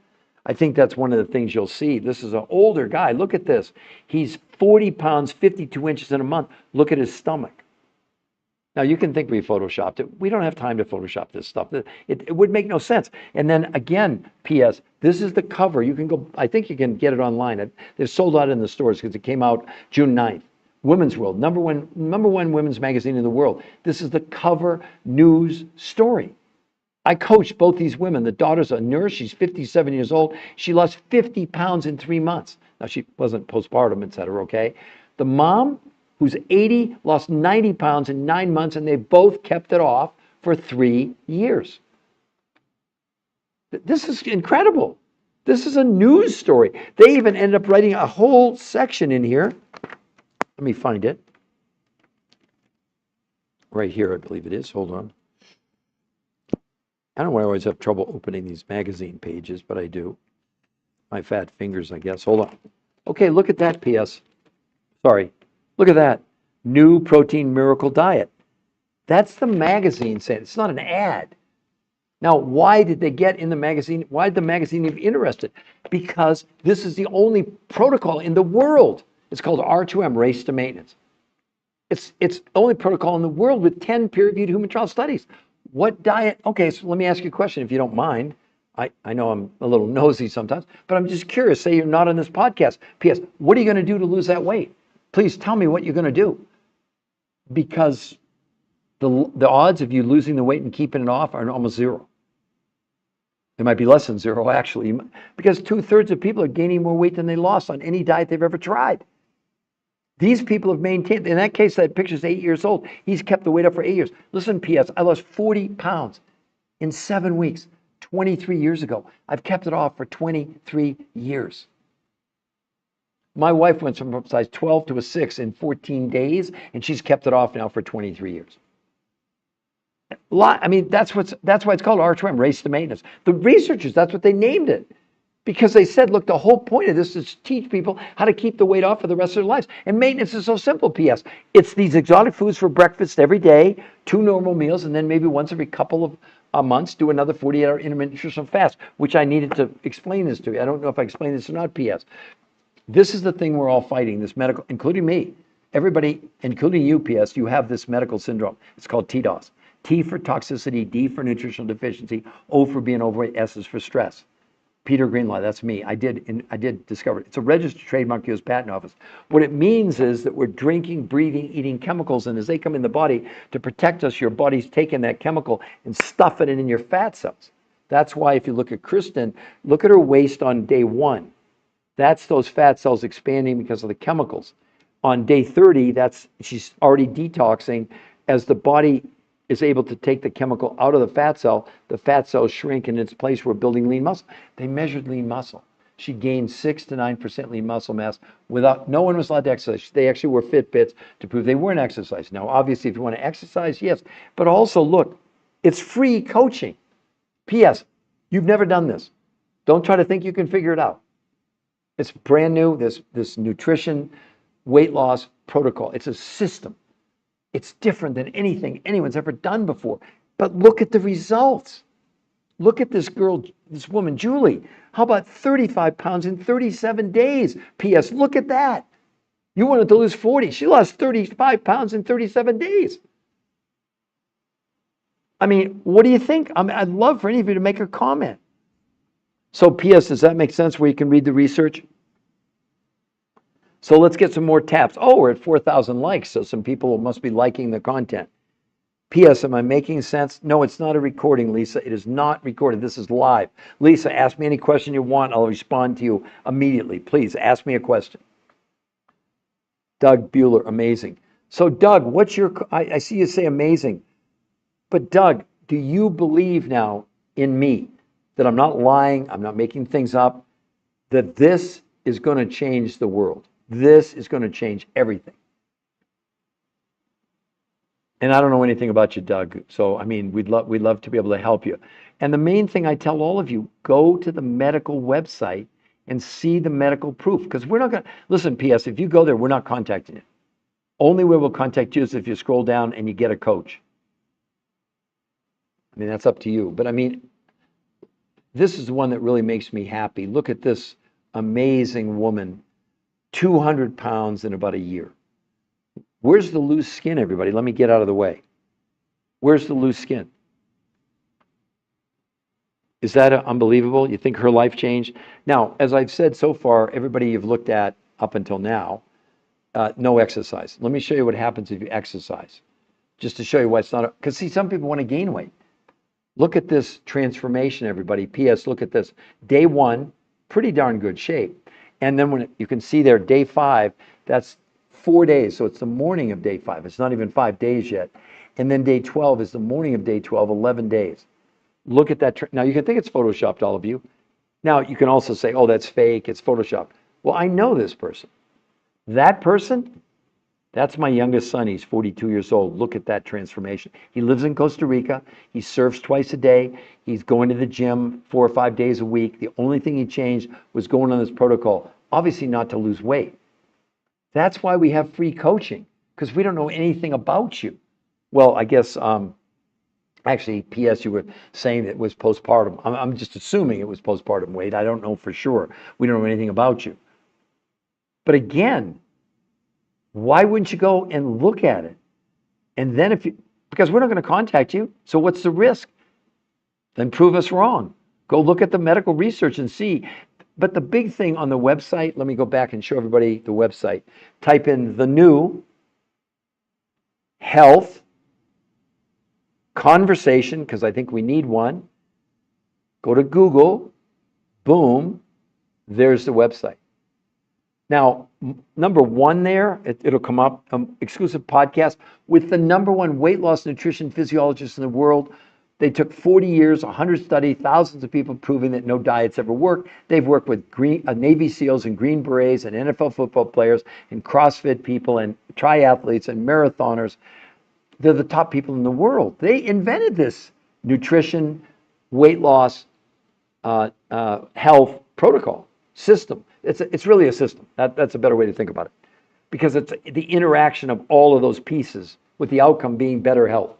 I think that's one of the things you'll see. This is an older guy. Look at this. He's 40 pounds, 52 inches in a month. Look at his stomach. Now, you can think we photoshopped it. We don't have time to Photoshop this stuff. It would make no sense. And then again, P.S., this is the cover. You can go, I think you can get it online. They're sold out in the stores because it came out June 9th. Women's World, number one women's magazine in the world. This is the cover news story. I coached both these women. The daughter's a nurse. She's 57 years old. She lost 50 pounds in 3 months. Now, she wasn't postpartum, et cetera, okay? The mom, who's 80, lost 90 pounds in 9 months, and they both kept it off for 3 years. This is incredible. This is a news story. They even ended up writing a whole section in here. Let me find it. Right here, I believe it is. Hold on. I don't know why I always have trouble opening these magazine pages, but I do. My fat fingers, I guess. Hold on. Okay, look at that, P.S. Sorry. Look at that. New protein miracle diet. That's the magazine saying. It's not an ad. Now, why did they get in the magazine? Why did the magazine even interested? Because this is the only protocol in the world. It's called R2M, race to maintenance. It's the only protocol in the world with 10 peer-reviewed human trial studies. What diet? Okay, so let me ask you a question if you don't mind. I know I'm a little nosy sometimes, but I'm just curious. Say you're not on this podcast. P.S. What are you going to do to lose that weight? Please tell me what you're going to do. Because the odds of you losing the weight and keeping it off are almost zero. It might be less than zero, actually, because 2/3 of people are gaining more weight than they lost on any diet they've ever tried. These people have maintained, in that case, that picture's 8 years old. He's kept the weight up for 8 years. Listen, P.S., I lost 40 pounds in 7 weeks, 23 years ago. I've kept it off for 23 years. My wife went from size 12 to a 6 in 14 days, and she's kept it off now for 23 years. I mean, that's why it's called R2M, race to maintenance. The researchers, that's what they named it. Because they said, look, the whole point of this is to teach people how to keep the weight off for the rest of their lives. And maintenance is so simple, P.S. It's these exotic foods for breakfast every day, 2 normal meals, and then maybe once every couple of months, do another 48-hour intermittent nutritional fast, which I needed to explain this to you. I don't know if I explained this or not, P.S. This is the thing we're all fighting, this medical, including me. Everybody, including you, P.S., you have this medical syndrome. It's called TDOS. T for toxicity, D for nutritional deficiency, O for being overweight, S is for stress. Peter Greenlaw, that's me. I did discover it. It's a registered trademark U.S. Patent Office. What it means is that we're drinking, breathing, eating chemicals, and as they come in the body to protect us, your body's taking that chemical and stuffing it in your fat cells. That's why if you look at Kristen, look at her waist on day 1. That's those fat cells expanding because of the chemicals. On day 30, she's already detoxing. As the body is able to take the chemical out of the fat cells shrink, and in its place we're building lean muscle. They measured lean muscle. She gained 6 to 9% lean muscle mass without, no one was allowed to exercise. They actually wore Fitbits to prove they weren't exercising. Now, obviously, if you want to exercise, yes, but also look, it's free coaching. P.S. You've never done this. Don't try to think you can figure it out. It's brand new, this nutrition weight loss protocol. It's a system. It's different than anything anyone's ever done before. But look at the results. Look at this girl, this woman, Julie. How about 35 pounds in 37 days? P.S. Look at that. You wanted to lose 40. She lost 35 pounds in 37 days. I mean, what do you think? I'd love for any of you to make a comment. So, P.S., does that make sense where you can read the research? So let's get some more taps. Oh, we're at 4,000 likes, so some people must be liking the content. P.S., am I making sense? No, it's not a recording, Lisa. It is not recorded. This is live. Lisa, ask me any question you want. I'll respond to you immediately. Please, ask me a question. Doug Bueller, amazing. So, Doug, what's your... I see you say amazing. But, Doug, do you believe now in me that I'm not lying, I'm not making things up, that this is going to change the world? This is going to change everything. And I don't know anything about you, Doug. So, I mean, we'd love to be able to help you. And the main thing I tell all of you, go to the medical website and see the medical proof. Because we're not going to, listen, P.S., if you go there, we're not contacting you. Only way we'll contact you is if you scroll down and you get a coach. I mean, that's up to you. But I mean, this is the one that really makes me happy. Look at this amazing woman, 200 pounds in about a year. Where's the loose skin, everybody? Let me get out of the way. Where's the loose skin? Is that unbelievable? You think her life changed? Now, as I've said so far, everybody you've looked at up until now, no exercise. Let me show you what happens if you exercise. Just to show you why it's not, because see, some people want to gain weight. Look at this transformation, everybody. P.S., look at this. Day 1, pretty darn good shape. And then when you can see there, day 5, that's 4 days. So it's the morning of day 5. It's not even 5 days yet. And then day 12 is the morning of day 12, 11 days. Look at that. Now, you can think it's Photoshopped, all of you. Now, you can also say, oh, that's fake. It's Photoshopped. Well, I know this person. That person, that's my youngest son. He's 42 years old. Look at that transformation. He lives in Costa Rica. He surfs twice a day. He's going to the gym 4 or 5 days a week. The only thing he changed was going on this protocol, obviously not to lose weight. That's why we have free coaching, because we don't know anything about you. Well, I guess, actually, P.S., you were saying it was postpartum. I'm just assuming it was postpartum weight. I don't know for sure. We don't know anything about you. But again, why wouldn't you go and look at it? And then because we're not going to contact you, so what's the risk? Then prove us wrong. Go look at the medical research and see. But the big thing on the website, let me go back and show everybody the website. Type in the new health conversation, because I think we need one. Go to Google, boom, there's the website. Now, number 1 there, it'll come up, exclusive podcast with the #1 weight loss nutrition physiologist in the world. They took 40 years, 100 studies, thousands of people proving that no diets ever work. They've worked with Navy SEALs and Green Berets and NFL football players and CrossFit people and triathletes and marathoners. They're the top people in the world. They invented this nutrition, weight loss, health protocol system. It's really a system. That's a better way to think about it, because it's the interaction of all of those pieces with the outcome being better health.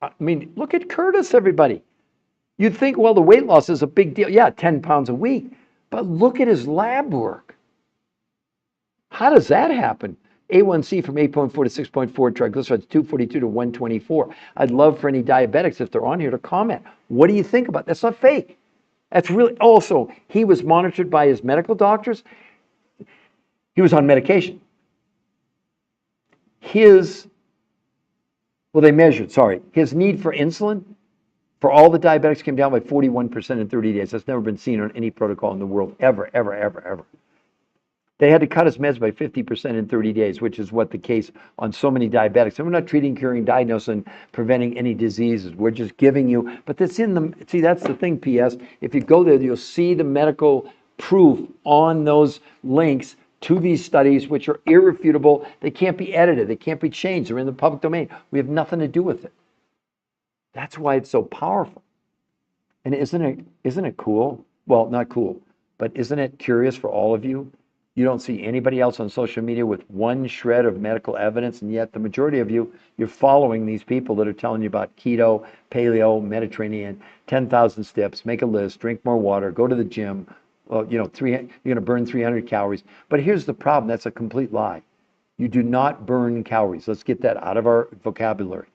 I mean, look at Curtis, everybody. You'd think, well, the weight loss is a big deal. Yeah, 10 pounds a week. But look at his lab work. How does that happen? A1C from 8.4 to 6.4, triglycerides 242 to 124. I'd love for any diabetics, if they're on here, to comment. What do you think about that? That's not fake. That's really, also, he was monitored by his medical doctors. He was on medication. They measured, his need for insulin for all the diabetics came down by 41% in 30 days. That's never been seen on any protocol in the world, ever, ever, ever, ever. They had to cut his meds by 50% in 30 days, which is what the case on so many diabetics. And we're not treating, curing, diagnosing, preventing any diseases. We're just giving you, but that's see, that's the thing, P.S. If you go there, you'll see the medical proof on those links to these studies, which are irrefutable. They can't be edited. They can't be changed. They're in the public domain. We have nothing to do with it. That's why it's so powerful. And isn't it cool? Well, not cool. But isn't it curious for all of you? You don't see anybody else on social media with one shred of medical evidence, and yet the majority of you, you're following these people that are telling you about keto, paleo, Mediterranean, 10,000 steps, make a list, drink more water, go to the gym, you're going to burn 300 calories. But here's the problem, that's a complete lie. You do not burn calories. Let's get that out of our vocabulary.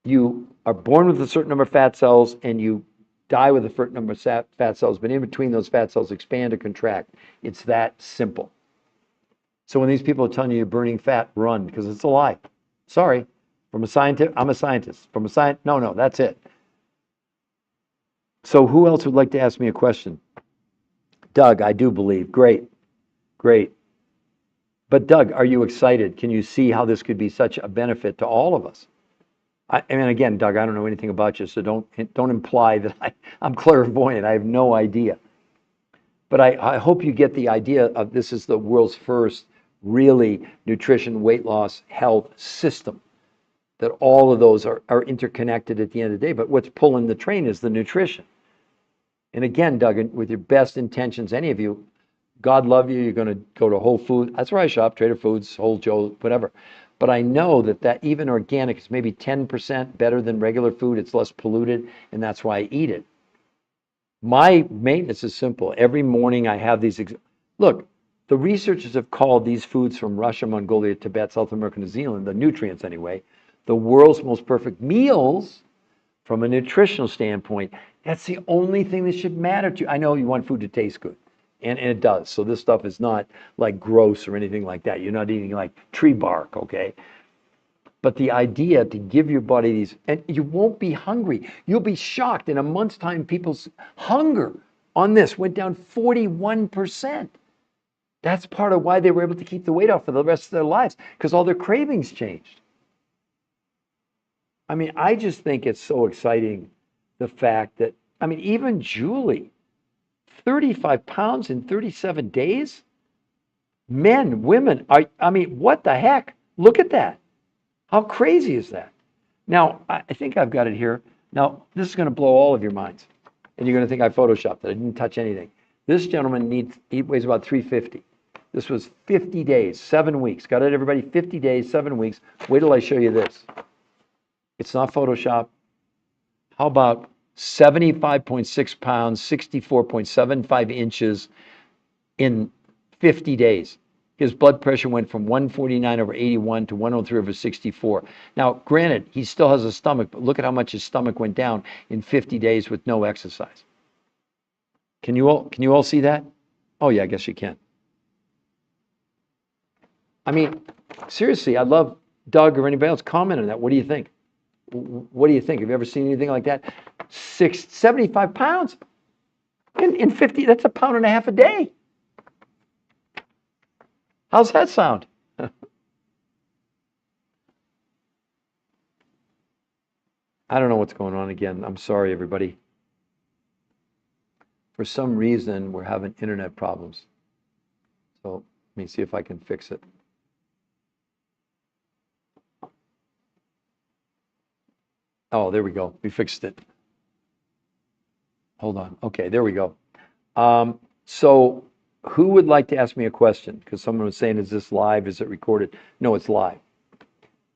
You are born with a certain number of fat cells and you die with a certain number of fat cells, but in between those fat cells expand or contract. It's that simple. So when these people are telling you you're burning fat, run, because it's a lie. Sorry. From a scientist, I'm a scientist. From a scientist, no, that's it. So who else would like to ask me a question? Doug, I do believe. Great. But Doug, are you excited? Can you see how this could be such a benefit to all of us? I mean, again, Doug, I don't know anything about you, so don't imply that I'm clairvoyant. I have no idea. But I hope you get the idea of this is the world's first really nutrition, weight loss, health system, that all of those are interconnected at the end of the day. But what's pulling the train is the nutrition. And again, Doug, with your best intentions, any of you, God love you, you're going to go to Whole Foods. That's where I shop, Trader Foods, Whole Joe, whatever. But I know that even organic is maybe 10% better than regular food. It's less polluted, and that's why I eat it. My maintenance is simple. Every morning I have these. Look, the researchers have called these foods from Russia, Mongolia, Tibet, South America, New Zealand, the nutrients anyway, the world's most perfect meals from a nutritional standpoint. That's the only thing that should matter to you. I know you want food to taste good. And it does. So this stuff is not like gross or anything like that. You're not eating like tree bark, okay? But the idea to give your body these, and you won't be hungry. You'll be shocked. In a month's time, people's hunger on this went down 41%. That's part of why they were able to keep the weight off for the rest of their lives, because all their cravings changed. I mean, I just think it's so exciting, the fact that, I mean, even Julie, 35 pounds in 37 days? Men, women, I mean, what the heck? Look at that. How crazy is that? Now, I think I've got it here. Now, this is going to blow all of your minds. And you're going to think I photoshopped it. I didn't touch anything. This gentleman he weighs about 350. This was 50 days, 7 weeks. Got it, everybody? 50 days, 7 weeks. Wait till I show you this. It's not Photoshop. How about 75.6 pounds, 64.75 inches in 50 days. His blood pressure went from 149/81 to 103/64. Now, granted, he still has a stomach, but look at how much his stomach went down in 50 days with no exercise. Can you all see that? Oh yeah, I guess you can. I mean, seriously, I'd love Doug or anybody else comment on that. What do you think? What do you think? Have you ever seen anything like that? 75 pounds in 50, that's a pound and a half a day. How's that sound? I don't know what's going on again. I'm sorry, everybody. For some reason, we're having internet problems. So let me see if I can fix it. Oh, there we go. We fixed it. Hold on. Okay, there we go. So who would like to ask me a question? Because someone was saying, is this live? Is it recorded? No, it's live.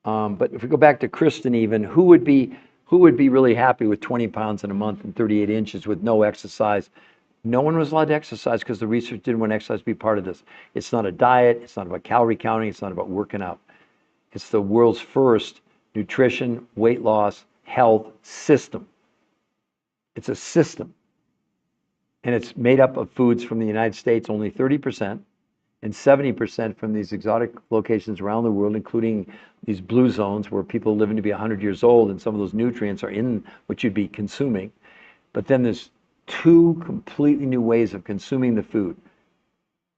But if we go back to Kristen even, who would be really happy with 20 pounds in a month and 38 inches with no exercise? No one was allowed to exercise because the research didn't want exercise to be part of this. It's not a diet. It's not about calorie counting. It's not about working out. It's the world's first nutrition, weight loss, health system. It's a system. And it's made up of foods from the United States, only 30%, and 70% from these exotic locations around the world, including these blue zones where people are living to be 100 years old, and some of those nutrients are in what you'd be consuming. But then there's 2 completely new ways of consuming the food.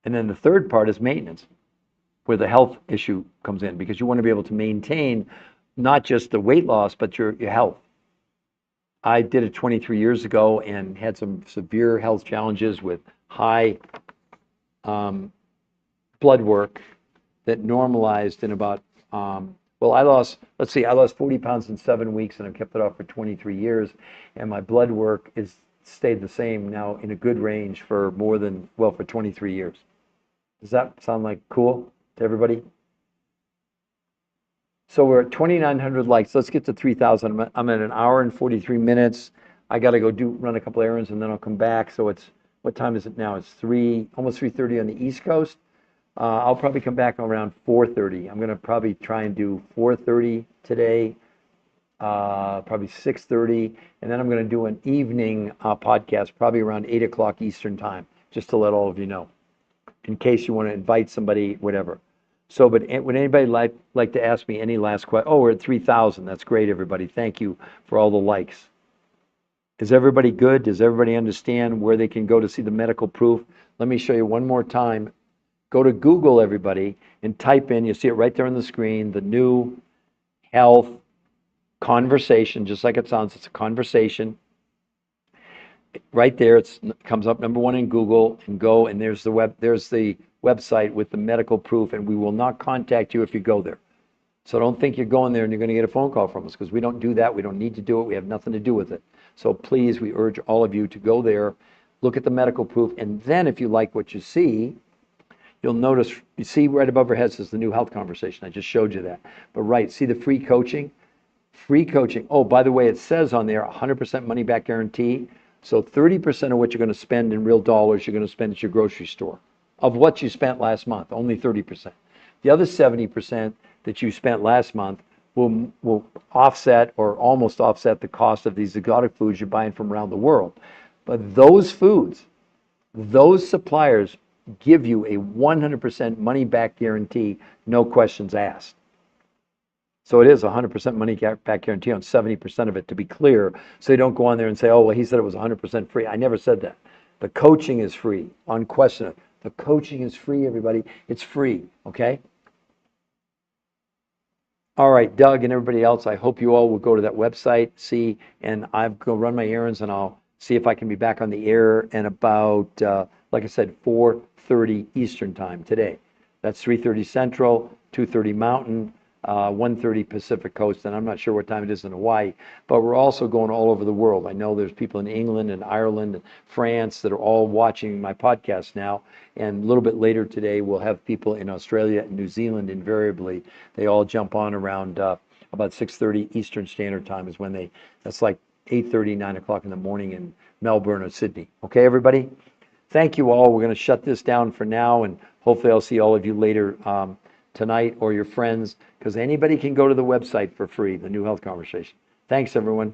And then the third part is maintenance, where the health issue comes in, because you want to be able to maintain not just the weight loss, but your health. I did it 23 years ago and had some severe health challenges with high blood work that normalized in about, well, I lost 40 pounds in 7 weeks and I've kept it off for 23 years. And my blood work is stayed the same now in a good range for more than, well, for 23 years. Does that sound like cool to everybody? So we're at 2,900 likes. Let's get to 3,000. I'm at an hour and 43 minutes. I got to go run a couple errands and then I'll come back. So it's, what time is it now? It's almost 3:30 on the East Coast. I'll probably come back around 4:30. I'm going to probably try and do 4:30 today, probably 6:30, and then I'm going to do an evening podcast, probably around 8 o'clock Eastern time, just to let all of you know, in case you want to invite somebody, whatever. So, but would anybody like to ask me any last question? Oh, we're at 3,000. That's great, everybody. Thank you for all the likes. Is everybody good? Does everybody understand where they can go to see the medical proof? Let me show you one more time. Go to Google, everybody, and type in, you'll see it right there on the screen, the new health conversation, just like it sounds, it's a conversation. Right there, it comes up #1 in Google, and go, and there's the website with the medical proof, and we will not contact you if you go there. So don't think you're going there and you're going to get a phone call from us, because we don't do that. We don't need to do it. We have nothing to do with it. So please, we urge all of you to go there, look at the medical proof, and then if you like what you see, you'll notice, you see right above our heads is the new health conversation. I just showed you that. But right, see the free coaching? Free coaching. Oh, by the way, it says on there 100% money back guarantee. So 30% of what you're going to spend in real dollars, you're going to spend at your grocery store. Of what you spent last month, only 30%. The other 70% that you spent last month will offset or almost offset the cost of these exotic foods you're buying from around the world. But those foods, those suppliers give you a 100% money back guarantee, no questions asked. So it is 100% money back guarantee on 70% of it, to be clear, so you don't go on there and say, oh, well, he said it was 100% free. I never said that. The coaching is free, unquestioned. The coaching is free, everybody. It's free, okay? All right, Doug and everybody else, I hope you all will go to that website, see, and I'll go run my errands, and I'll see if I can be back on the air in about, like I said, 4:30 Eastern time today. That's 3:30 Central, 2:30 Mountain, 1:30 Pacific Coast, and I'm not sure what time it is in Hawaii, but we're also going all over the world. I know there's people in England and Ireland and France that are all watching my podcast now, and a little bit later today we'll have people in Australia and New Zealand. Invariably, they all jump on around about 6:30 Eastern Standard Time is when that's like 8:30, 9 o'clock in the morning in Melbourne or Sydney. Okay, everybody? Thank you all. We're going to shut this down for now, and hopefully I'll see all of you later tonight, or your friends, because anybody can go to the website for free, the New Health Conversation. Thanks, everyone.